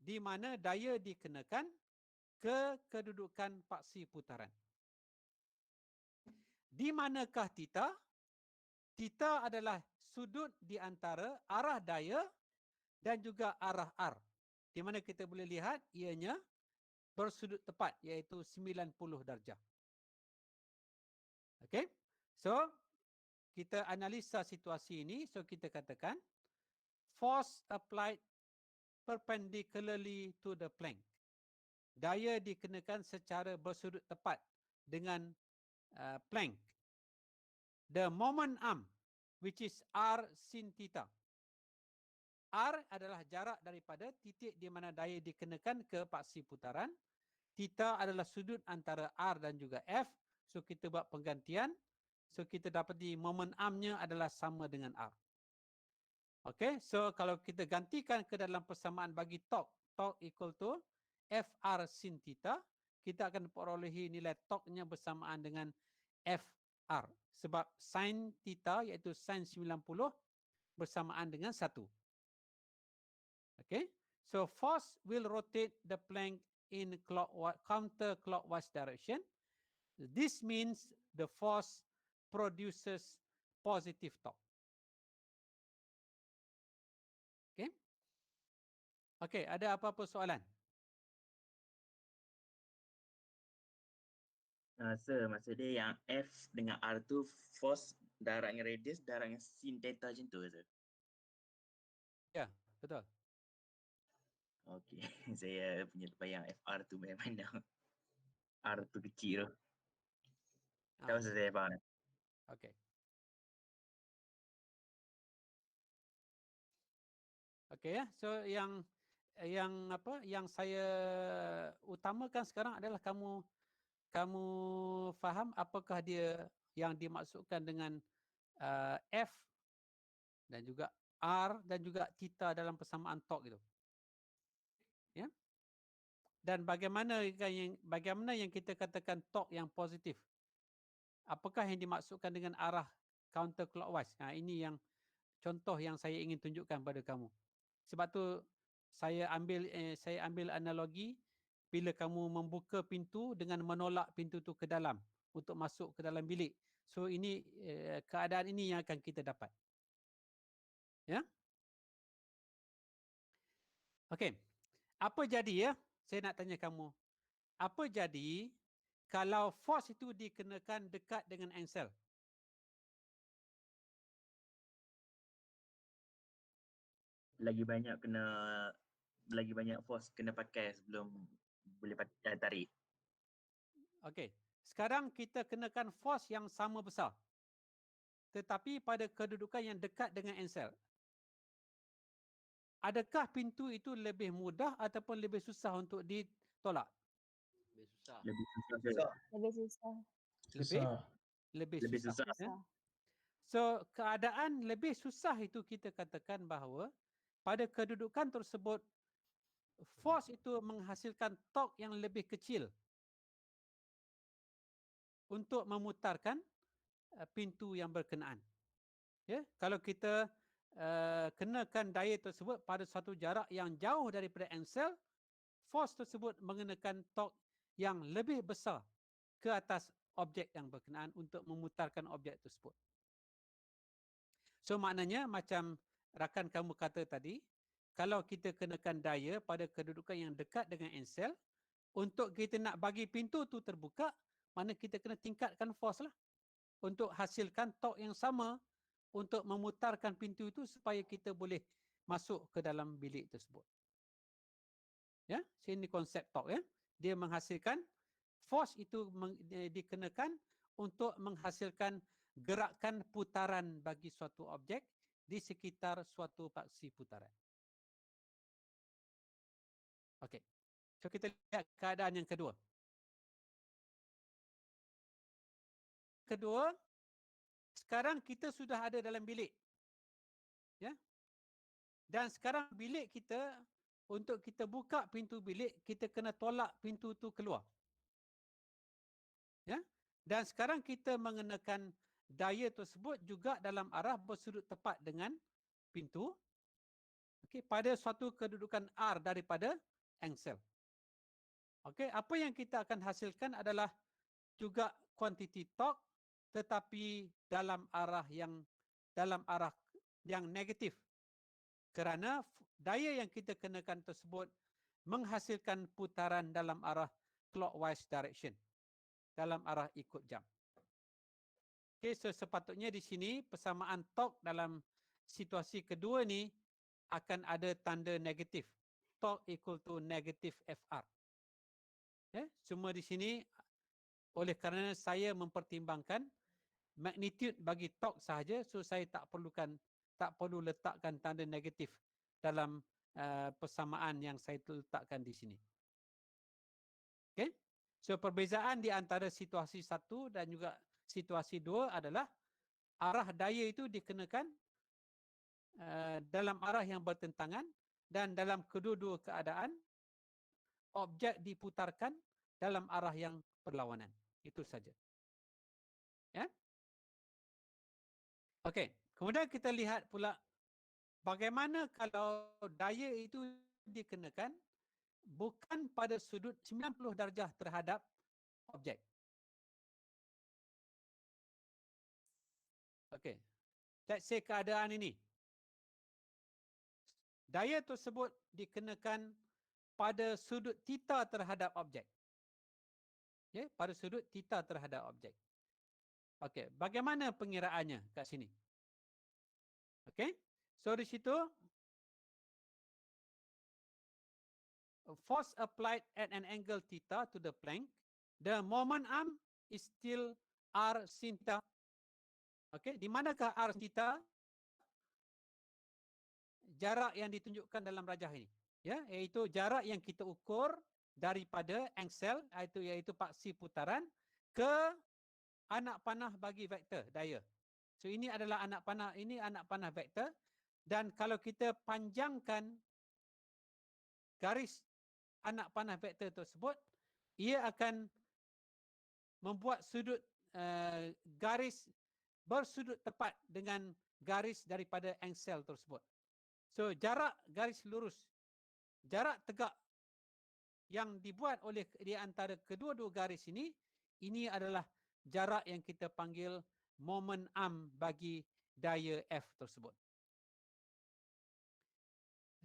di mana daya dikenakan ke kedudukan paksi putaran. Di manakah theta? Theta adalah sudut di antara arah daya dan juga arah R. Di mana kita boleh lihat ianya bersudut tepat, iaitu 90 darjah. Okay? So, kita analisa situasi ini. So, kita katakan force applied perpendicularly to the plank. Daya dikenakan secara bersudut tepat dengan plank. The moment arm, which is R sin theta. R adalah jarak daripada titik di mana daya dikenakan ke paksi putaran. Theta adalah sudut antara R dan juga F. So, kita buat penggantian. So, kita dapati moment armnya adalah sama dengan R. Okay, so kalau kita gantikan ke dalam persamaan bagi torque, torque equal to FR sin theta, kita akan perolehi nilai torque-nya bersamaan dengan FR. Sebab sin theta iaitu sin 90 bersamaan dengan 1. Okay, so force will rotate the plank in counterclockwise direction. This means the force produces positive torque. Okay. Okay, ada apa-apa soalan? Sir, maksud dia yang F dengan R tu force darab dengan radius, darab dengan sin theta macam tu, sir? Ya, betul. Okey, saya punya terbayang FR tu mana R tu kecil tu. Tak usah saya faham. Okay. Okay ya. So yang saya utamakan sekarang adalah kamu faham apakah dia yang dimaksudkan dengan F dan juga R dan juga theta dalam persamaan torque itu. Ya. Dan bagaimana yang kita katakan torque yang positif? Apakah yang dimaksudkan dengan arah counterclockwise? Ini yang contoh yang saya ingin tunjukkan pada kamu. Sebab tu saya ambil analogi bila kamu membuka pintu dengan menolak pintu tu ke dalam untuk masuk ke dalam bilik. So ini keadaan ini yang akan kita dapat. Ya. Okey. Apa jadi ya? Saya nak tanya kamu. Apa jadi kalau force itu dikenakan dekat dengan angsel? Lagi banyak force kena pakai sebelum boleh tarik. Okey. Sekarang kita kenakan force yang sama besar. Tetapi pada kedudukan yang dekat dengan angsel. Adakah pintu itu lebih mudah ataupun lebih susah untuk ditolak? Lebih susah. Lebih susah, sir. Lebih susah. Lebih Lebih susah. susah. Ya? So, keadaan lebih susah itu kita katakan bahawa pada kedudukan tersebut force itu menghasilkan torque yang lebih kecil untuk memutarkan pintu yang berkenaan. Ya, kalau kita kenakan daya tersebut pada suatu jarak yang jauh daripada angsel, force tersebut mengenakan torque yang lebih besar ke atas objek yang berkenaan untuk memutarkan objek tersebut. So maknanya macam rakan kamu kata tadi, kalau kita kenakan daya pada kedudukan yang dekat dengan angsel, untuk kita nak bagi pintu tu terbuka, mana kita kena tingkatkan force lah untuk hasilkan torque yang sama untuk memutarkan pintu itu supaya kita boleh masuk ke dalam bilik tersebut. Ya, sini konsep torque ya. Dia menghasilkan force itu dikenakan untuk menghasilkan gerakan putaran bagi suatu objek di sekitar suatu paksi putaran. Okey. So kita lihat keadaan yang kedua. Kedua, sekarang kita sudah ada dalam bilik. Ya. Dan sekarang bilik kita, untuk kita buka pintu bilik, kita kena tolak pintu tu keluar. Ya. Dan sekarang kita mengenakan daya tersebut juga dalam arah bersudut tepat dengan pintu. Okey, pada suatu kedudukan R daripada angsel. Okey, apa yang kita akan hasilkan adalah juga kuantiti torque tetapi dalam arah yang negatif. Kerana daya yang kita kenakan tersebut menghasilkan putaran dalam arah clockwise direction. Dalam arah ikut jam. Okey, so sepatutnya di sini persamaan torque dalam situasi kedua ni akan ada tanda negatif. Torque equal to negative FR. Okay? Semua di sini oleh kerana saya mempertimbangkan magnitude bagi torque sahaja, so saya tak perlu letakkan tanda negatif dalam persamaan yang saya letakkan di sini. Okay? So perbezaan di antara situasi 1 dan juga situasi 2 adalah arah daya itu dikenakan dalam arah yang bertentangan dan dalam kedua-dua keadaan objek diputarkan dalam arah yang berlawanan. Itu saja. Ya? Okey, kemudian kita lihat pula bagaimana kalau daya itu dikenakan bukan pada sudut 90 darjah terhadap objek. Okey. Let's say keadaan ini. Daya tersebut dikenakan pada sudut theta terhadap objek. Okay, pada sudut theta terhadap objek. Okey, bagaimana pengiraannya kat sini? Okey. So di situ force applied at an angle theta to the plank, the moment arm is still R sin theta. Okey, di manakah R sin theta? Jarak yang ditunjukkan dalam rajah ini, ya, iaitu jarak yang kita ukur daripada angsel, iaitu paksi putaran ke anak panah bagi vektor daya. So ini adalah anak panah vektor, dan kalau kita panjangkan garis anak panah vektor tersebut, ia akan membuat sudut garis bersudut tepat dengan garis daripada angsel tersebut. So jarak garis lurus, jarak tegak yang dibuat oleh di antara kedua-dua garis ini adalah jarak yang kita panggil moment arm bagi daya F tersebut.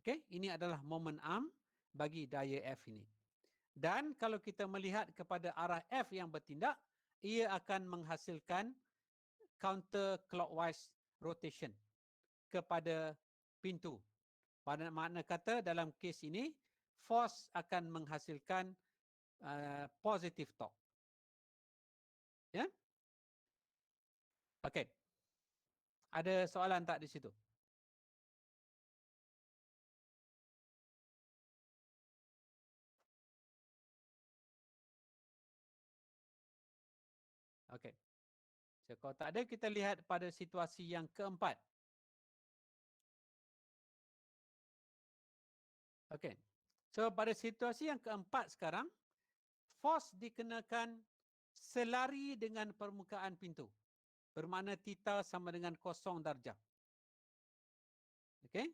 Okey, ini adalah moment arm bagi daya F ini. Dan kalau kita melihat kepada arah F yang bertindak, ia akan menghasilkan counter clockwise rotation kepada pintu. Pada makna kata dalam kes ini, force akan menghasilkan positive torque. Ya? Okey. Ada soalan tak di situ? Okey. So, kalau tak ada, kita lihat pada situasi yang keempat. Okey. So, pada situasi yang keempat sekarang, force dikenakan selari dengan permukaan pintu. Bermakna theta sama dengan 0 darjah. Okey.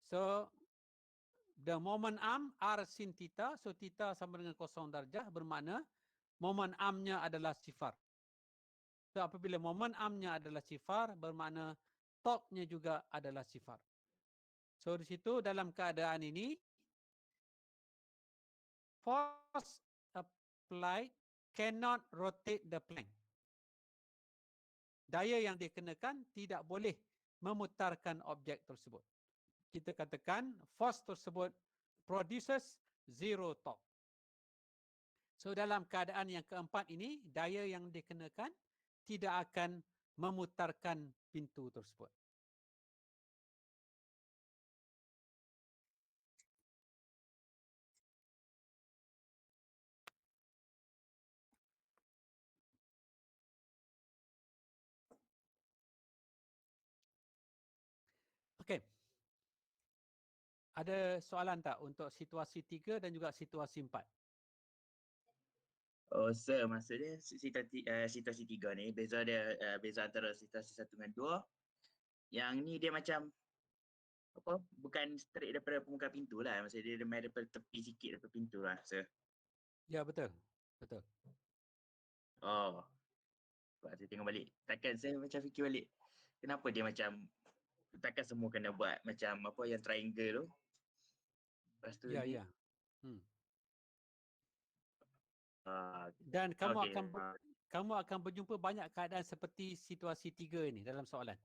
So, the moment arm R sin theta, so theta sama dengan 0 darjah, bermakna moment armnya adalah sifar. So, apabila moment armnya adalah sifar, bermakna torque-nya juga adalah sifar. So, di situ dalam keadaan ini, force applied cannot rotate the plank. Daya yang dikenakan tidak boleh memutarkan objek tersebut. Kita katakan force tersebut produces zero torque. So dalam keadaan yang keempat ini, daya yang dikenakan tidak akan memutarkan pintu tersebut. Okey. Ada soalan tak untuk situasi 3 dan juga situasi 4? Oh, sir, maksudnya situasi 3 ni beza dia beza antara situasi 1 dengan 2. Yang ni dia macam apa? Bukan straight daripada permukaan pintu lah. Maksudnya dia main daripada tepi sikit daripada pintu lah, sir. Ya, betul. Betul. Oh. Sebab saya tengok balik. Takkan saya macam fikir balik. Kenapa dia macam takkan semua kena buat macam apa yang triangle tu. Lepas tu Ya, ni ya. Hmm. ah, Dan kamu okey. akan berjumpa banyak keadaan seperti situasi 3 ini dalam soalan.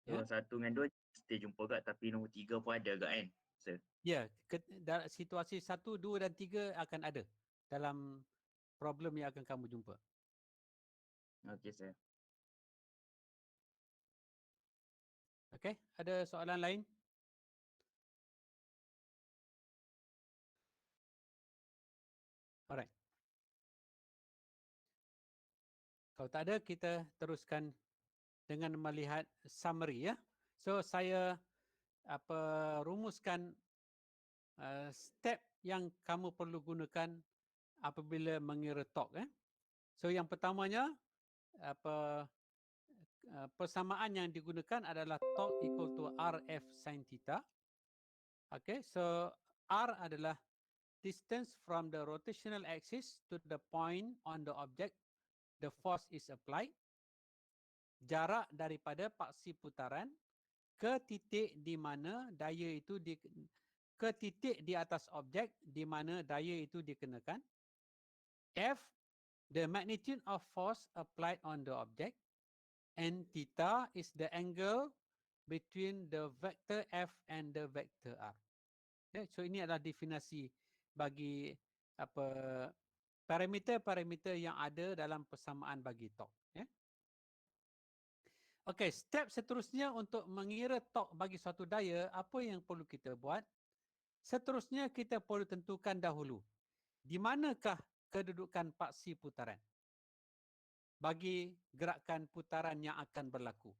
So, 1 dengan 2 stay jumpa kat, tapi nombor 3 pun ada kat kan? Sir. Ya, situasi 1, 2 dan 3 akan ada dalam problem yang akan kamu jumpa. Okey, sir. Okey, ada soalan lain? Alright. Kalau tak ada, kita teruskan dengan melihat summary ya. So saya rumuskan step yang kamu perlu gunakan apabila mengira torque. So yang pertamanya persamaan yang digunakan adalah torque equal to Rf sin theta. Okay, so R adalah distance from the rotational axis to the point on the object the force is applied. Jarak daripada paksi putaran ke titik di mana daya itu ke titik di atas objek di mana daya itu dikenakan. F, the magnitude of force applied on the object, and theta is the angle between the vector F and the vector R. Okay, so ini adalah definisi bagi parameter-parameter yang ada dalam persamaan bagi torque. Okey, step seterusnya untuk mengira torque bagi suatu daya, apa yang perlu kita buat? Seterusnya kita perlu tentukan dahulu di manakah kedudukan paksi putaran bagi gerakan putaran yang akan berlaku.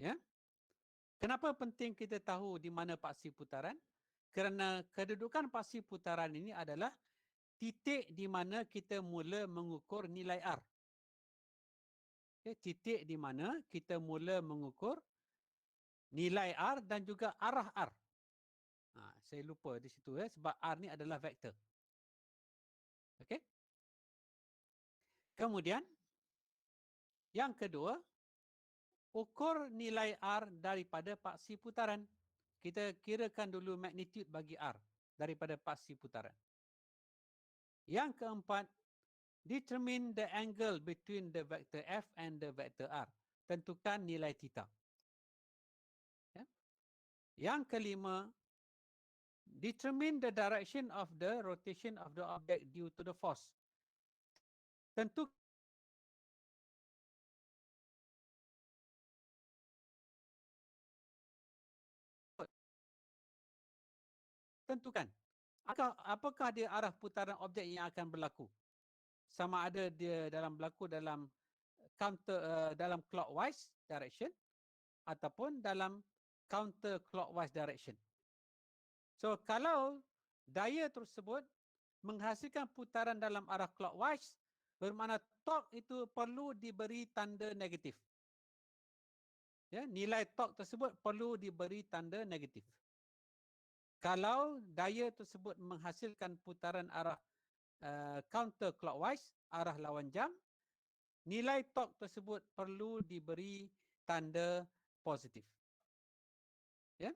Ya. Kenapa penting kita tahu di mana paksi putaran? Kerana kedudukan paksi putaran ini adalah titik di mana kita mula mengukur nilai R. Okay, titik di mana kita mula mengukur nilai R dan juga arah R. Saya lupa di situ sebab R ni adalah vektor. Okey. Kemudian yang kedua, ukur nilai R daripada paksi putaran. Kita kirakan dulu magnitude bagi R daripada paksi putaran. Yang keempat, determine the angle between the vector F and the vector R. Tentukan nilai theta. Ya. Yang kelima, determine the direction of the rotation of the object due to the force. Tentukan apakah dia arah putaran objek yang akan berlaku. Sama ada dia berlaku dalam dalam clockwise direction ataupun dalam counter clockwise direction. So kalau daya tersebut menghasilkan putaran dalam arah clockwise, bermakna torque itu perlu diberi tanda negatif. Ya, nilai torque tersebut perlu diberi tanda negatif. Kalau daya tersebut menghasilkan putaran arah counter clockwise, arah lawan jam, nilai torque tersebut perlu diberi tanda positif. Ya.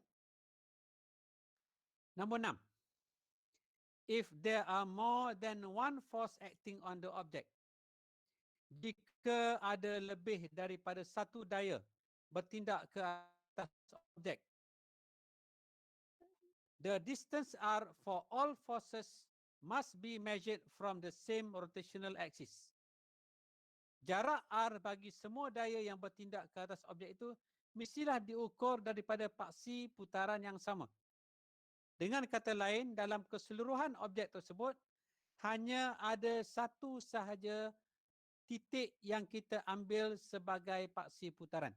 Nombor 6. If there are more than one force acting on the object, jika ada lebih daripada satu daya bertindak ke atas objek, the distance R for all forces must be measured from the same rotational axis. Jarak R bagi semua daya yang bertindak ke atas objek itu mestilah diukur daripada paksi putaran yang sama. Dengan kata lain, dalam keseluruhan objek tersebut, hanya ada satu sahaja titik yang kita ambil sebagai paksi putaran.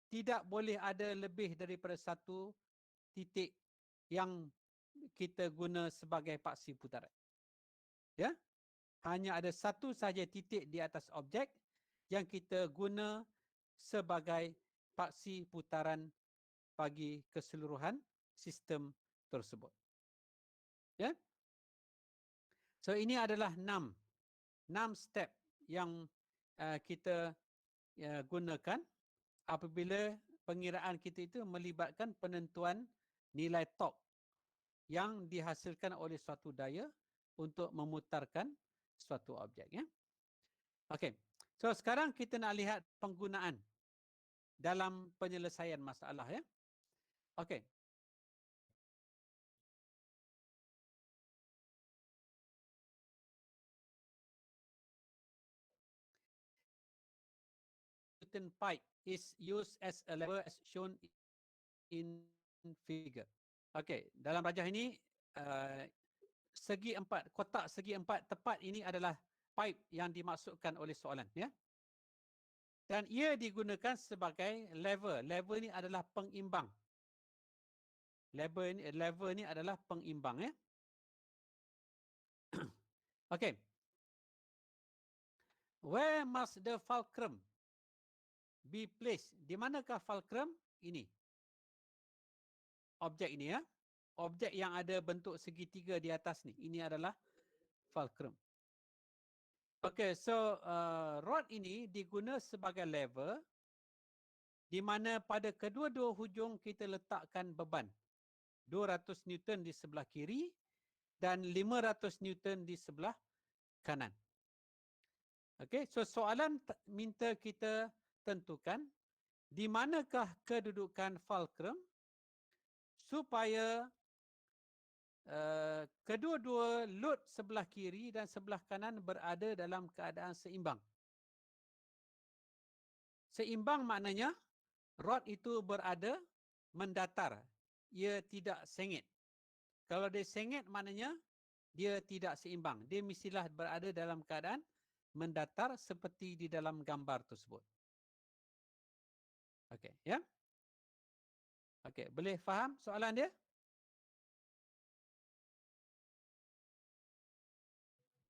Tidak boleh ada lebih daripada satu titik yang kita guna sebagai paksi putaran. Ya. Hanya ada satu saja titik di atas objek yang kita guna sebagai paksi putaran bagi keseluruhan sistem tersebut. Ya. So ini adalah 6 step yang kita gunakan apabila pengiraan kita itu melibatkan penentuan nilai torque yang dihasilkan oleh suatu daya untuk memutarkan suatu objek. Ya. Okey. So sekarang kita nak lihat penggunaan dalam penyelesaian masalah. Ya. Okey. Newton pipe is used as a lever as shown in figure. Okey, dalam rajah ini kotak segi empat tepat ini adalah pipe yang dimaksudkan oleh soalan, ya. Dan ia digunakan sebagai lever. Lever ini adalah pengimbang. Lever ini adalah pengimbang, ya. Okey. Where must the fulcrum be placed? Di manakah fulcrum ini? Objek ini, ya. Objek yang ada bentuk segitiga di atas ni. Ini adalah fulcrum. Okey, so rod ini diguna sebagai lever di mana pada kedua-dua hujung kita letakkan beban. 200 Newton di sebelah kiri dan 500 Newton di sebelah kanan. Okey, so soalan minta kita tentukan di manakah kedudukan fulcrum supaya kedua-dua load sebelah kiri dan sebelah kanan berada dalam keadaan seimbang. Seimbang maknanya rod itu berada mendatar. Ia tidak sengit. Kalau dia sengit maknanya dia tidak seimbang. Dia mestilah berada dalam keadaan mendatar seperti di dalam gambar tersebut. Okey, ya. Okey, boleh faham soalan dia?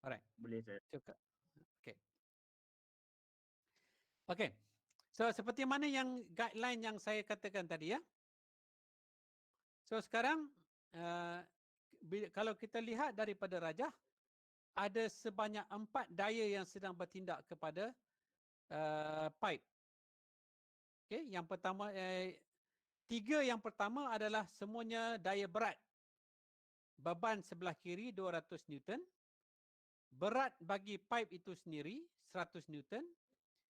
Alright. Boleh saya. Cukup. Okey. Okey. So seperti mana yang guideline yang saya katakan tadi, ya. So sekarang kalau kita lihat daripada rajah ada sebanyak 4 daya yang sedang bertindak kepada pipe. Okey, yang pertama 3 yang pertama adalah semuanya daya berat. Beban sebelah kiri 200 Newton. Berat bagi pipe itu sendiri 100 Newton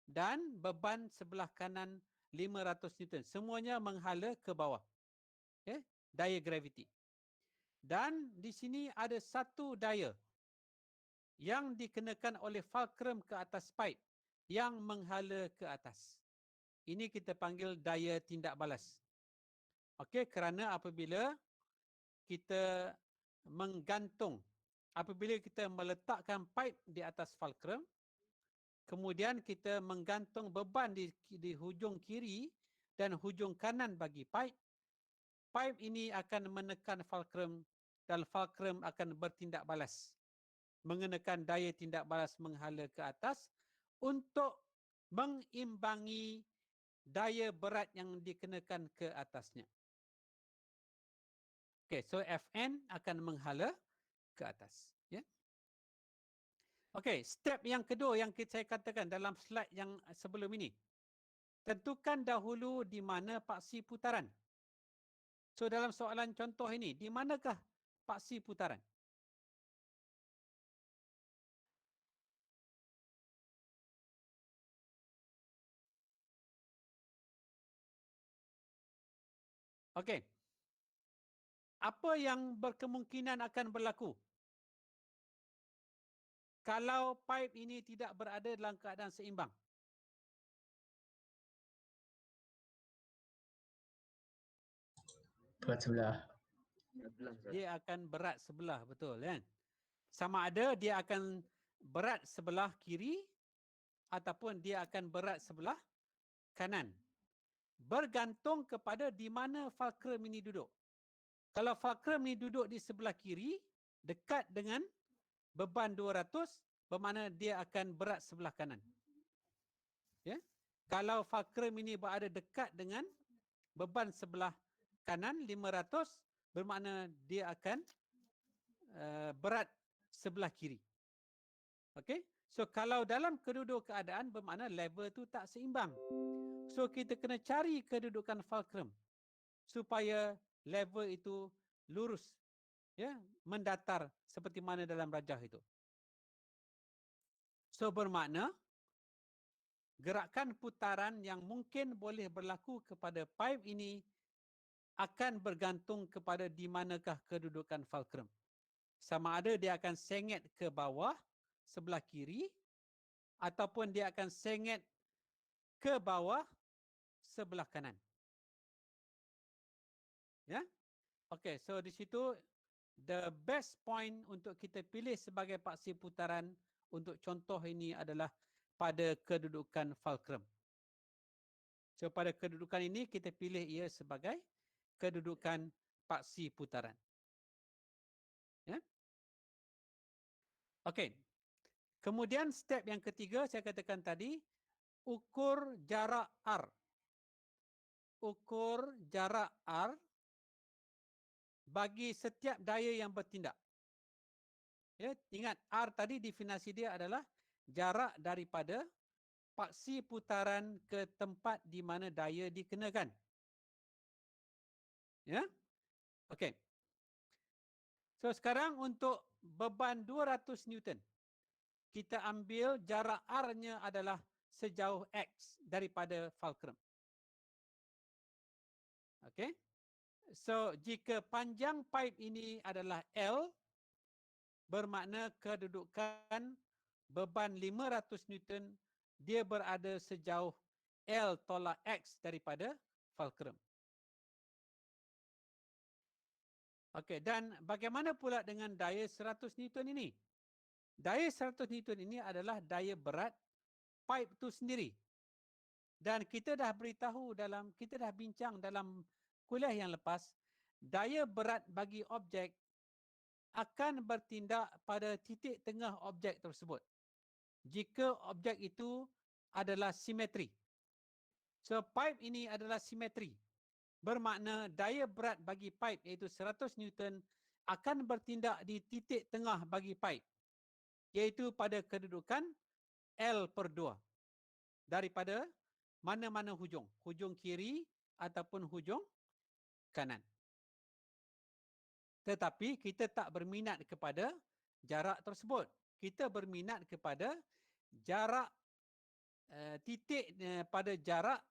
dan beban sebelah kanan 500 Newton. Semuanya menghala ke bawah. Okay? Daya graviti. Dan di sini ada satu daya yang dikenakan oleh fulcrum ke atas pipe yang menghala ke atas. Ini kita panggil daya tindak balas. Okey, kerana apabila kita apabila kita meletakkan pipe di atas fulcrum, kemudian kita menggantung beban di hujung kiri dan hujung kanan bagi pipe, pipe ini akan menekan fulcrum dan fulcrum akan bertindak balas. Mengenakan daya tindak balas menghala ke atas untuk mengimbangi daya berat yang dikenakan ke atasnya. Okay, so Fn akan menghala ke atas. Ya. Okey, step yang kedua yang saya katakan dalam slide yang sebelum ini. Tentukan dahulu di mana paksi putaran. So dalam soalan contoh ini, di manakah paksi putaran? Okey. Apa yang berkemungkinan akan berlaku kalau pipe ini tidak berada dalam keadaan seimbang? Berat sebelah. Dia akan berat sebelah, betul kan? Sama ada dia akan berat sebelah kiri ataupun dia akan berat sebelah kanan. Bergantung kepada di mana fulcrum ini duduk. Kalau fulcrum ini duduk di sebelah kiri, dekat dengan beban 200 bermakna dia akan berat sebelah kanan. Ya. Kalau fulcrum ini berada dekat dengan beban sebelah kanan 500 bermakna dia akan berat sebelah kiri. Okey. So kalau dalam kedua-dua keadaan bermakna level tu tak seimbang. So kita kena cari kedudukan fulcrum supaya level itu lurus, ya, mendatar seperti mana dalam rajah itu. So bermakna gerakan putaran yang mungkin boleh berlaku kepada pipe ini akan bergantung kepada di manakah kedudukan fulcrum. Sama ada dia akan sengit ke bawah sebelah kiri ataupun dia akan sengit ke bawah sebelah kanan. Ya? Okey, so di situ the best point untuk kita pilih sebagai paksi putaran untuk contoh ini adalah pada kedudukan fulcrum. So pada kedudukan ini kita pilih ia sebagai kedudukan paksi putaran. Ya? Okey. Kemudian step yang ketiga saya katakan tadi, ukur jarak R. Ukur jarak R bagi setiap daya yang bertindak. Ya, ingat R tadi definisi dia adalah jarak daripada paksi putaran ke tempat di mana daya dikenakan. Ya? Okey. So sekarang untuk beban 200 Newton. Kita ambil jarak R-nya adalah sejauh X daripada fulcrum. Okey. So jika panjang pipe ini adalah L, bermakna kedudukan beban 500 Newton dia berada sejauh L tolak X daripada fulcrum. Okey, dan bagaimana pula dengan daya 100 Newton ini? Daya 100 Newton ini adalah daya berat pipe itu sendiri. Dan kita dah beritahu kita dah bincang dalam kuliah yang lepas, daya berat bagi objek akan bertindak pada titik tengah objek tersebut. Jika objek itu adalah simetri. So pipe ini adalah simetri. Bermakna daya berat bagi pipe iaitu 100 Newton akan bertindak di titik tengah bagi pipe, iaitu pada kedudukan L/2 daripada mana-mana hujung. Hujung kiri ataupun hujung kanan. Tetapi kita tak berminat kepada jarak tersebut. Kita berminat kepada jarak titik pada jarak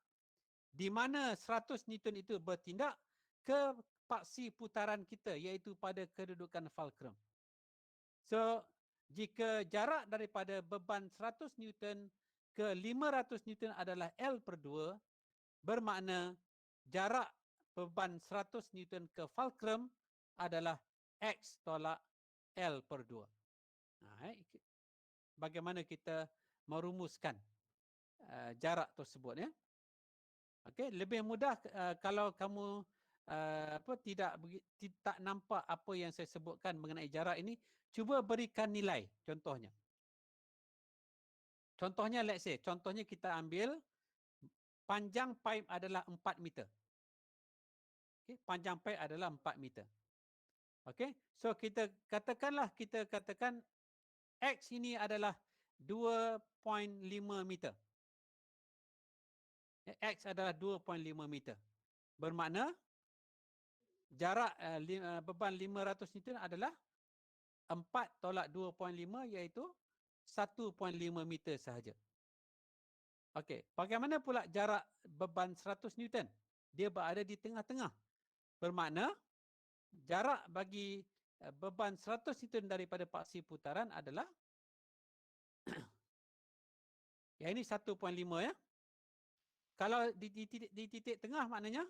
di mana 100 Newton itu bertindak ke paksi putaran kita, iaitu pada kedudukan fulcrum. So jika jarak daripada beban 100 Newton ke 500 Newton adalah L/2, bermakna jarak beban 100 Newton ke fulcrum adalah X tolak L/2. Bagaimana kita merumuskan jarak tersebut, ya? Okey, lebih mudah kalau kamu tak nampak apa yang saya sebutkan mengenai jarak ini, cuba berikan nilai contohnya. Contohnya let's say, contohnya kita ambil panjang pipe adalah 4 meter. Okay, panjang pipe adalah 4 meter. Okey, so kita katakan X ini adalah 2.5 meter. X adalah 2.5 meter. Bermakna jarak beban 500 Newton adalah 4 tolak 2.5 iaitu 1.5 meter sahaja. Okey, bagaimana pula jarak beban 100 Newton? Dia berada di tengah-tengah. Bermakna jarak bagi beban 100 Newton daripada paksi putaran adalah yang ini 1.5, ya. Kalau di titik tengah maknanya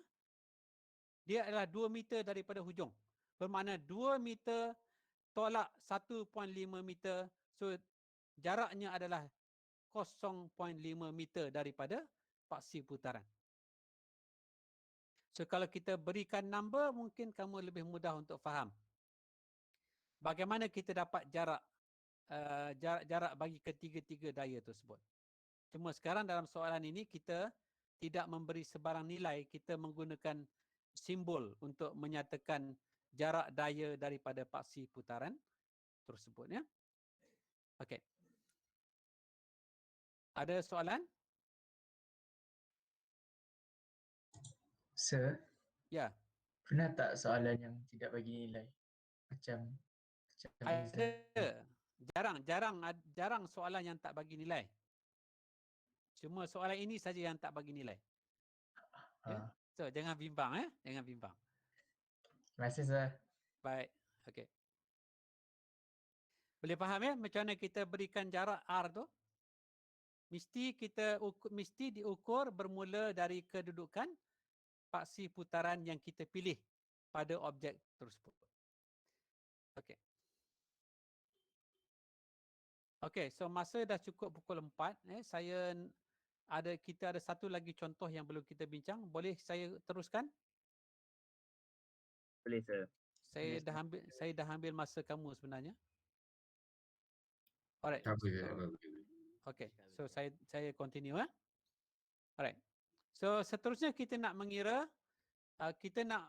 dia adalah 2 meter daripada hujung. Bermakna 2 meter tolak 1.5 meter. So jaraknya adalah 0.5 meter daripada paksi putaran. So kalau kita berikan number, mungkin kamu lebih mudah untuk faham. Bagaimana kita dapat jarak jarak bagi ketiga-tiga daya tersebut. Cuma sekarang dalam soalan ini kita tidak memberi sebarang nilai, kita menggunakan simbol untuk menyatakan jarak daya daripada paksi putaran tersebut, ya. Okey. Ada soalan? Sir, Ya. pernah tak soalan yang tidak bagi nilai? Macam Ada. Jarang soalan yang tak bagi nilai. Cuma soalan ini saja yang tak bagi nilai. Ya. So jangan bimbang, ya. Jangan bimbang. Terima kasih, Sir. Baik. Okey. Boleh faham, ya, macam mana kita berikan jarak R tu? Mesti diukur bermula dari kedudukan paksi putaran yang kita pilih pada objek tersebut. Okey. Okey, so masa dah cukup pukul 4. Kita ada satu lagi contoh yang belum kita bincang. Boleh saya teruskan? Boleh, sir. Saya dah ambil masa kamu sebenarnya. Alright. Tak apa, Sir. Okay. So saya continue, eh. Alright. So seterusnya kita nak mengira, kita nak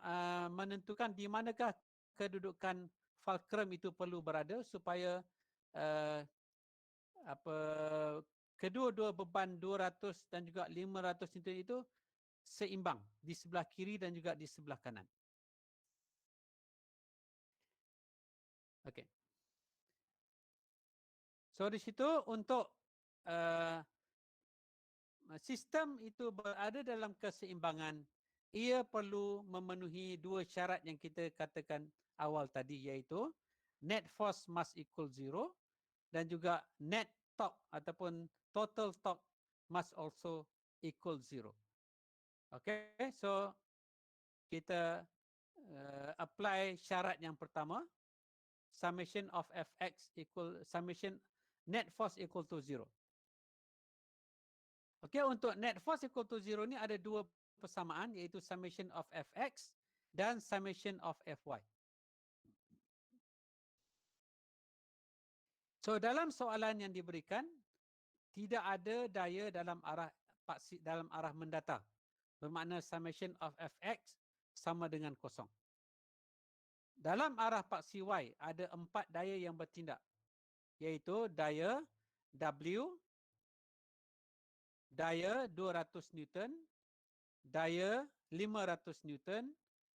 menentukan di manakah kedudukan fulcrum itu perlu berada supaya kedua-dua beban 200 dan juga 500 Newton itu seimbang di sebelah kiri dan juga di sebelah kanan. Okey. So di situ untuk sistem itu berada dalam keseimbangan, ia perlu memenuhi dua syarat yang kita katakan awal tadi, iaitu net force must equal 0 dan juga net torque ataupun total torque must also equal 0. Okay, so kita apply syarat yang pertama, summation of fx equal summation net force equal to 0. Okay, untuk net force equal to 0 ni ada dua persamaan, iaitu summation of fx dan summation of fy. So dalam soalan yang diberikan, tidak ada daya dalam arah mendatar. Bermakna summation of fx sama dengan kosong. Dalam arah paksi y ada 4 daya yang bertindak, iaitu daya W, daya 200 Newton, daya 500 Newton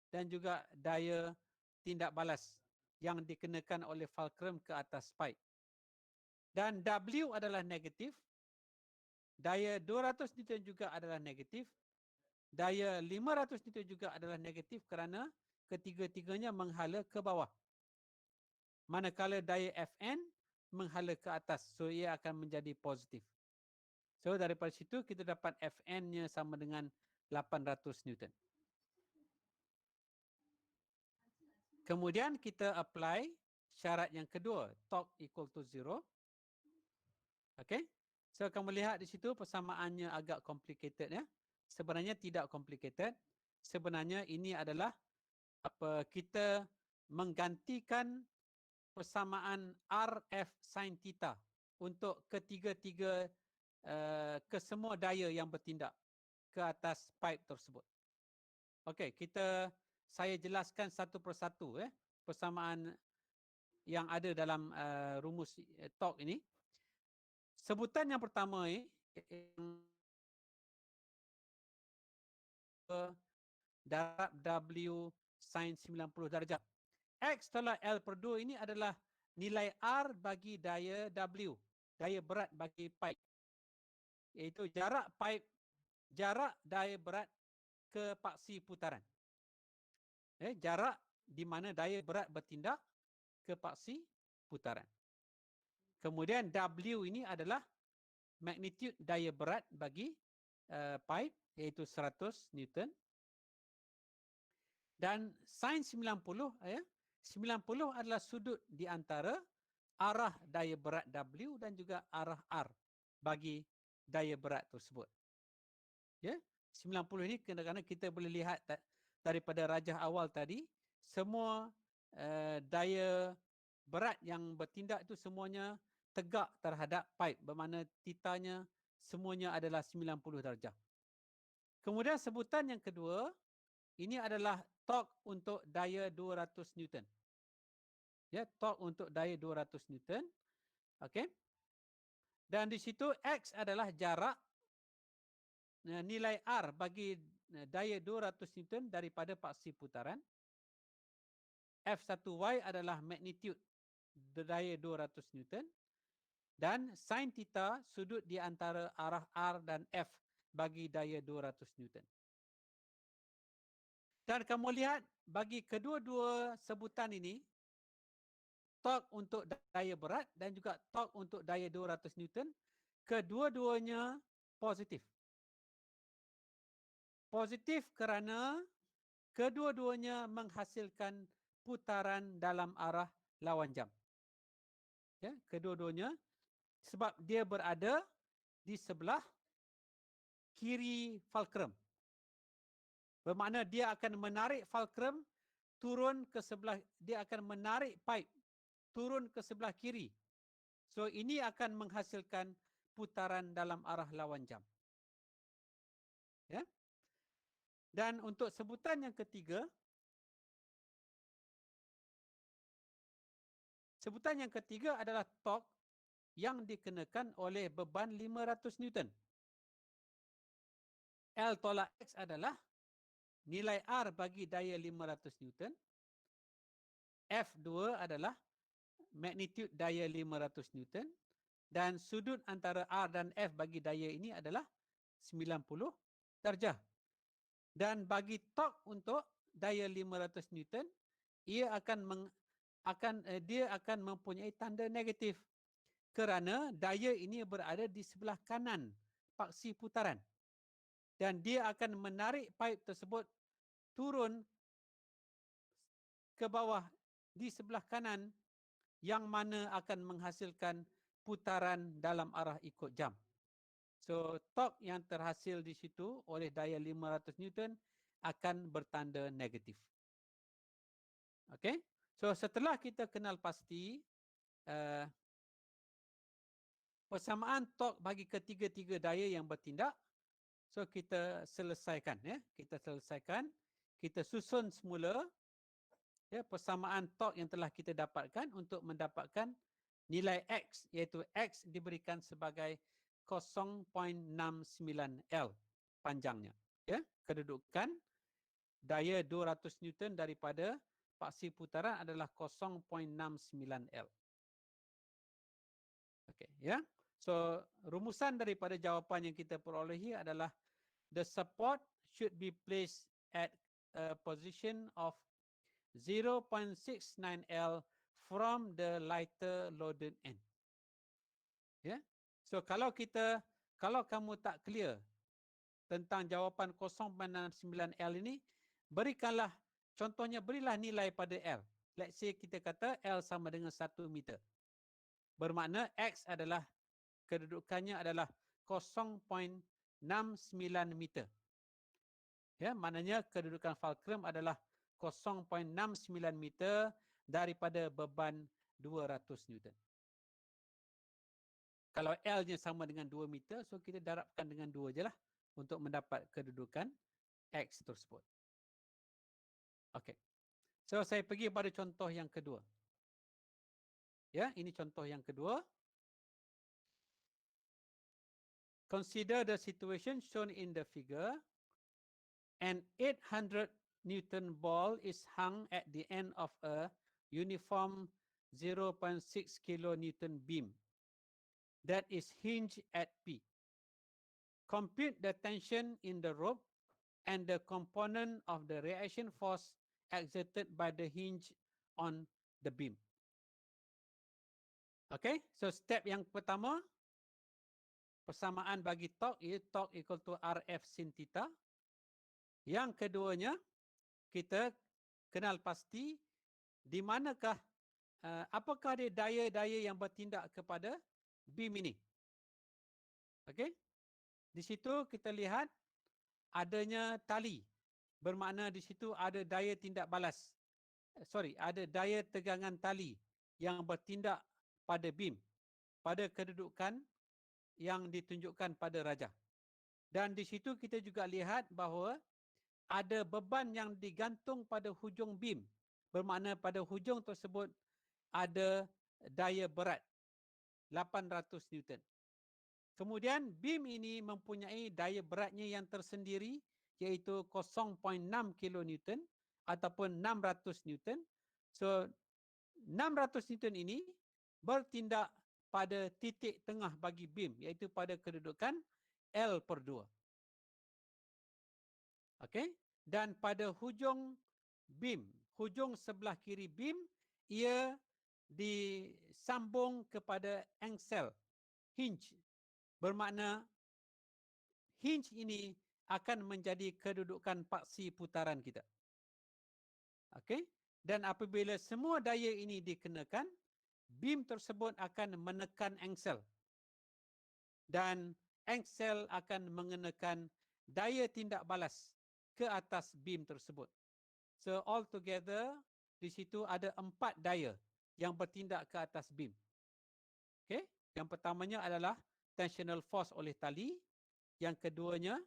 dan juga daya tindak balas yang dikenakan oleh fulcrum ke atas pipe. Dan W adalah negatif, daya 200 Newton juga adalah negatif, daya 500 Newton juga adalah negatif kerana ketiga-tiganya menghala ke bawah. Manakala daya Fn menghala ke atas, so ia akan menjadi positif. So daripada situ kita dapat Fn-nya sama dengan 800 Newton. Kemudian kita apply syarat yang kedua, torque equal to 0. Okay, so kamu lihat di situ persamaannya agak complicated, ya. Sebenarnya tidak complicated. Sebenarnya ini adalah kita menggantikan persamaan RF sin theta untuk ketiga-tiga kesemua daya yang bertindak ke atas pipe tersebut. Okey, saya jelaskan satu persatu, persamaan yang ada dalam rumus torque ini. Sebutan yang pertama darab W sin 90 darjah. X tolak L per 2 ini adalah nilai R bagi daya W, daya berat bagi pipe. Iaitu jarak daya berat ke paksi putaran. Jarak di mana daya berat bertindak ke paksi putaran. Kemudian W ini adalah magnitude daya berat bagi pipe, iaitu 100 Newton. Dan sin 90, 90 adalah sudut di antara arah daya berat W dan juga arah R bagi daya berat tersebut. Ya, 90 ini kerana kita boleh lihat daripada rajah awal tadi, semua daya berat yang bertindak itu semuanya tegak terhadap pipe, bermakna titanya semuanya adalah 90 darjah. Kemudian sebutan yang kedua, ini adalah torque untuk daya 200 Newton. Ya, torque untuk daya 200 Newton. Okey. Dan di situ X adalah jarak nilai R bagi daya 200 Newton daripada paksi putaran. F1Y adalah magnitude daya 200 Newton. Dan sin theta sudut di antara arah R dan F bagi daya 200 Newton. Dan kamu lihat bagi kedua-dua sebutan ini, torque untuk daya berat dan juga torque untuk daya 200 Newton, kedua-duanya positif. Positif kerana kedua-duanya menghasilkan putaran dalam arah lawan jam. Ya, kedua-duanya sebab dia berada di sebelah kiri fulcrum. Bermakna dia akan menarik fulcrum turun ke sebelah, dia akan menarik pipe turun ke sebelah kiri. So ini akan menghasilkan putaran dalam arah lawan jam. Ya. Dan untuk sebutan yang ketiga, adalah torque yang dikenakan oleh beban 500 Newton. L tolak X adalah nilai R bagi daya 500 Newton. F2 adalah magnitude daya 500 Newton. Dan sudut antara R dan F bagi daya ini adalah 90 darjah. Dan bagi torque untuk daya 500 Newton, dia akan mempunyai tanda negatif kerana daya ini berada di sebelah kanan paksi putaran. Dan dia akan menarik pipe tersebut turun ke bawah di sebelah kanan yang mana akan menghasilkan putaran dalam arah ikut jam. So, torque yang terhasil di situ oleh daya 500 Newton akan bertanda negatif. Okey? So, setelah kita kenal pasti persamaan torque bagi ketiga-tiga daya yang bertindak, so kita selesaikan. Ya. Kita susun semula ya, persamaan torque yang telah kita dapatkan untuk mendapatkan nilai X, iaitu X diberikan sebagai 0.69L panjangnya. Ya, kedudukan daya 200 Newton daripada paksi putaran adalah 0.69L. Okey, ya. So, rumusan daripada jawapan yang kita perolehi adalah the support should be placed at a position of 0.69L from the lighter loaded end. Ya. So, kalau kamu tak clear tentang jawapan 0.69L ini, berilah nilai pada L. Let's say kita kata L sama dengan 1 meter. Bermakna X adalah kedudukannya adalah 0.69 meter. Ya, maknanya kedudukan fulcrum adalah 0.69 meter daripada beban 200 Newton. Kalau L-nya sama dengan 2 meter, so kita darabkan dengan 2 je lah untuk mendapat kedudukan X tersebut. Okey. So, saya pergi pada contoh yang kedua. Ya, ini contoh yang kedua. Consider the situation shown in the figure. An 800 Newton ball is hung at the end of a uniform 0.6 kilonewton beam that is hinged at P. Compute the tension in the rope and the component of the reaction force exerted by the hinge on the beam. Okay, so step yang pertama, persamaan bagi torque, iaitu torque equal to RF sin theta. Yang keduanya, kita kenal pasti di manakah, apakah ada daya-daya yang bertindak kepada beam ini. Okay, di situ kita lihat adanya tali, bermakna di situ ada daya tindak balas. Ada daya tegangan tali yang bertindak pada beam. pada kedudukan yang ditunjukkan pada rajah. Dan di situ kita juga lihat bahawa ada beban yang digantung pada hujung beam. Bermakna pada hujung tersebut ada daya berat 800 Newton. Kemudian beam ini mempunyai daya beratnya yang tersendiri iaitu 0.6 kilonewton ataupun 600 Newton. So 600 Newton ini bertindak pada titik tengah bagi beam iaitu pada kedudukan L/2. Okey, dan pada hujung beam, hujung sebelah kiri beam, ia disambung kepada angsel, hinge. Bermakna hinge ini akan menjadi kedudukan paksi putaran kita. Okey, dan apabila semua daya ini dikenakan, beam tersebut akan menekan angsel. Dan angsel akan mengenakan daya tindak balas ke atas beam tersebut. So altogether di situ ada 4 daya yang bertindak ke atas beam. Okey, yang pertamanya adalah tensional force oleh tali, yang keduanya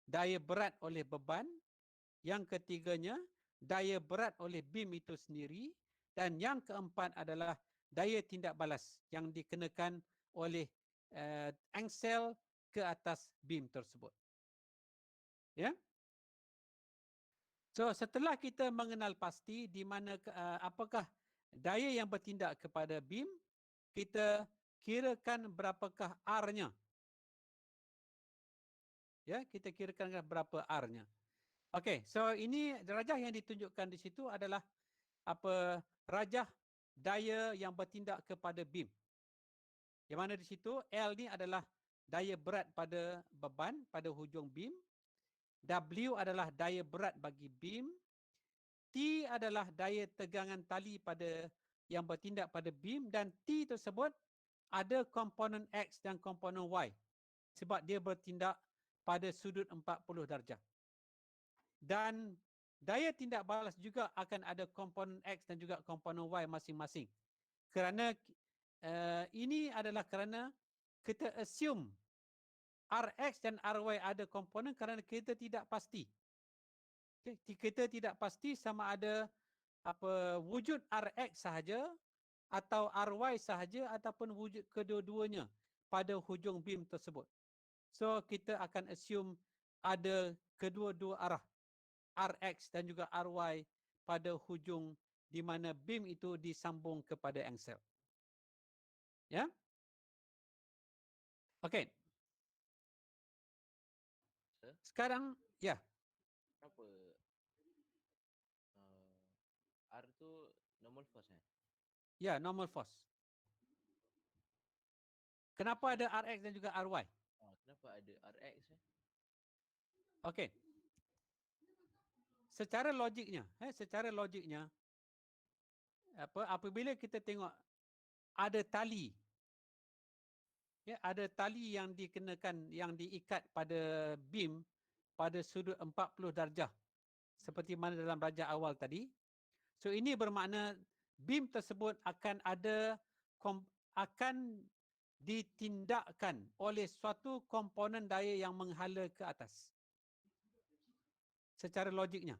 daya berat oleh beban, yang ketiganya daya berat oleh beam itu sendiri, dan yang keempat adalah daya tindak balas yang dikenakan oleh angsel ke atas beam tersebut. Ya. So setelah kita mengenal pasti di mana apakah daya yang bertindak kepada beam, kita kirakan berapakah R-nya. Ya, kita kirakan berapa R-nya. Okey, so ini rajah yang ditunjukkan di situ adalah rajah daya yang bertindak kepada beam. Yang mana di situ L ni adalah daya berat pada beban pada hujung beam, W adalah daya berat bagi beam, T adalah daya tegangan tali pada yang bertindak pada beam, dan T tersebut ada komponen X dan komponen Y sebab dia bertindak pada sudut 40 darjah. Dan daya tindak balas juga akan ada komponen X dan juga komponen Y masing-masing. Kerana ini adalah kerana kita assume Rx dan Ry ada komponen kerana kita tidak pasti. Okay, kita tidak pasti sama ada wujud Rx sahaja atau Ry sahaja ataupun wujud kedua-duanya pada hujung beam tersebut. So kita akan assume ada kedua-dua arah, Rx dan juga Ry pada hujung di mana beam itu disambung kepada angsel. Ya? Okey. Sekarang, ya. Kenapa R tu normal force Ya, normal force. Kenapa ada Rx dan juga Ry? Kenapa ada RX Okey. Secara logiknya, apabila kita tengok ada tali, ya, ada tali yang dikenakan, yang diikat pada beam pada sudut 40 darjah seperti mana dalam rajah awal tadi. So ini bermakna beam tersebut akan ditindakkan oleh suatu komponen daya yang menghala ke atas. Secara logiknya,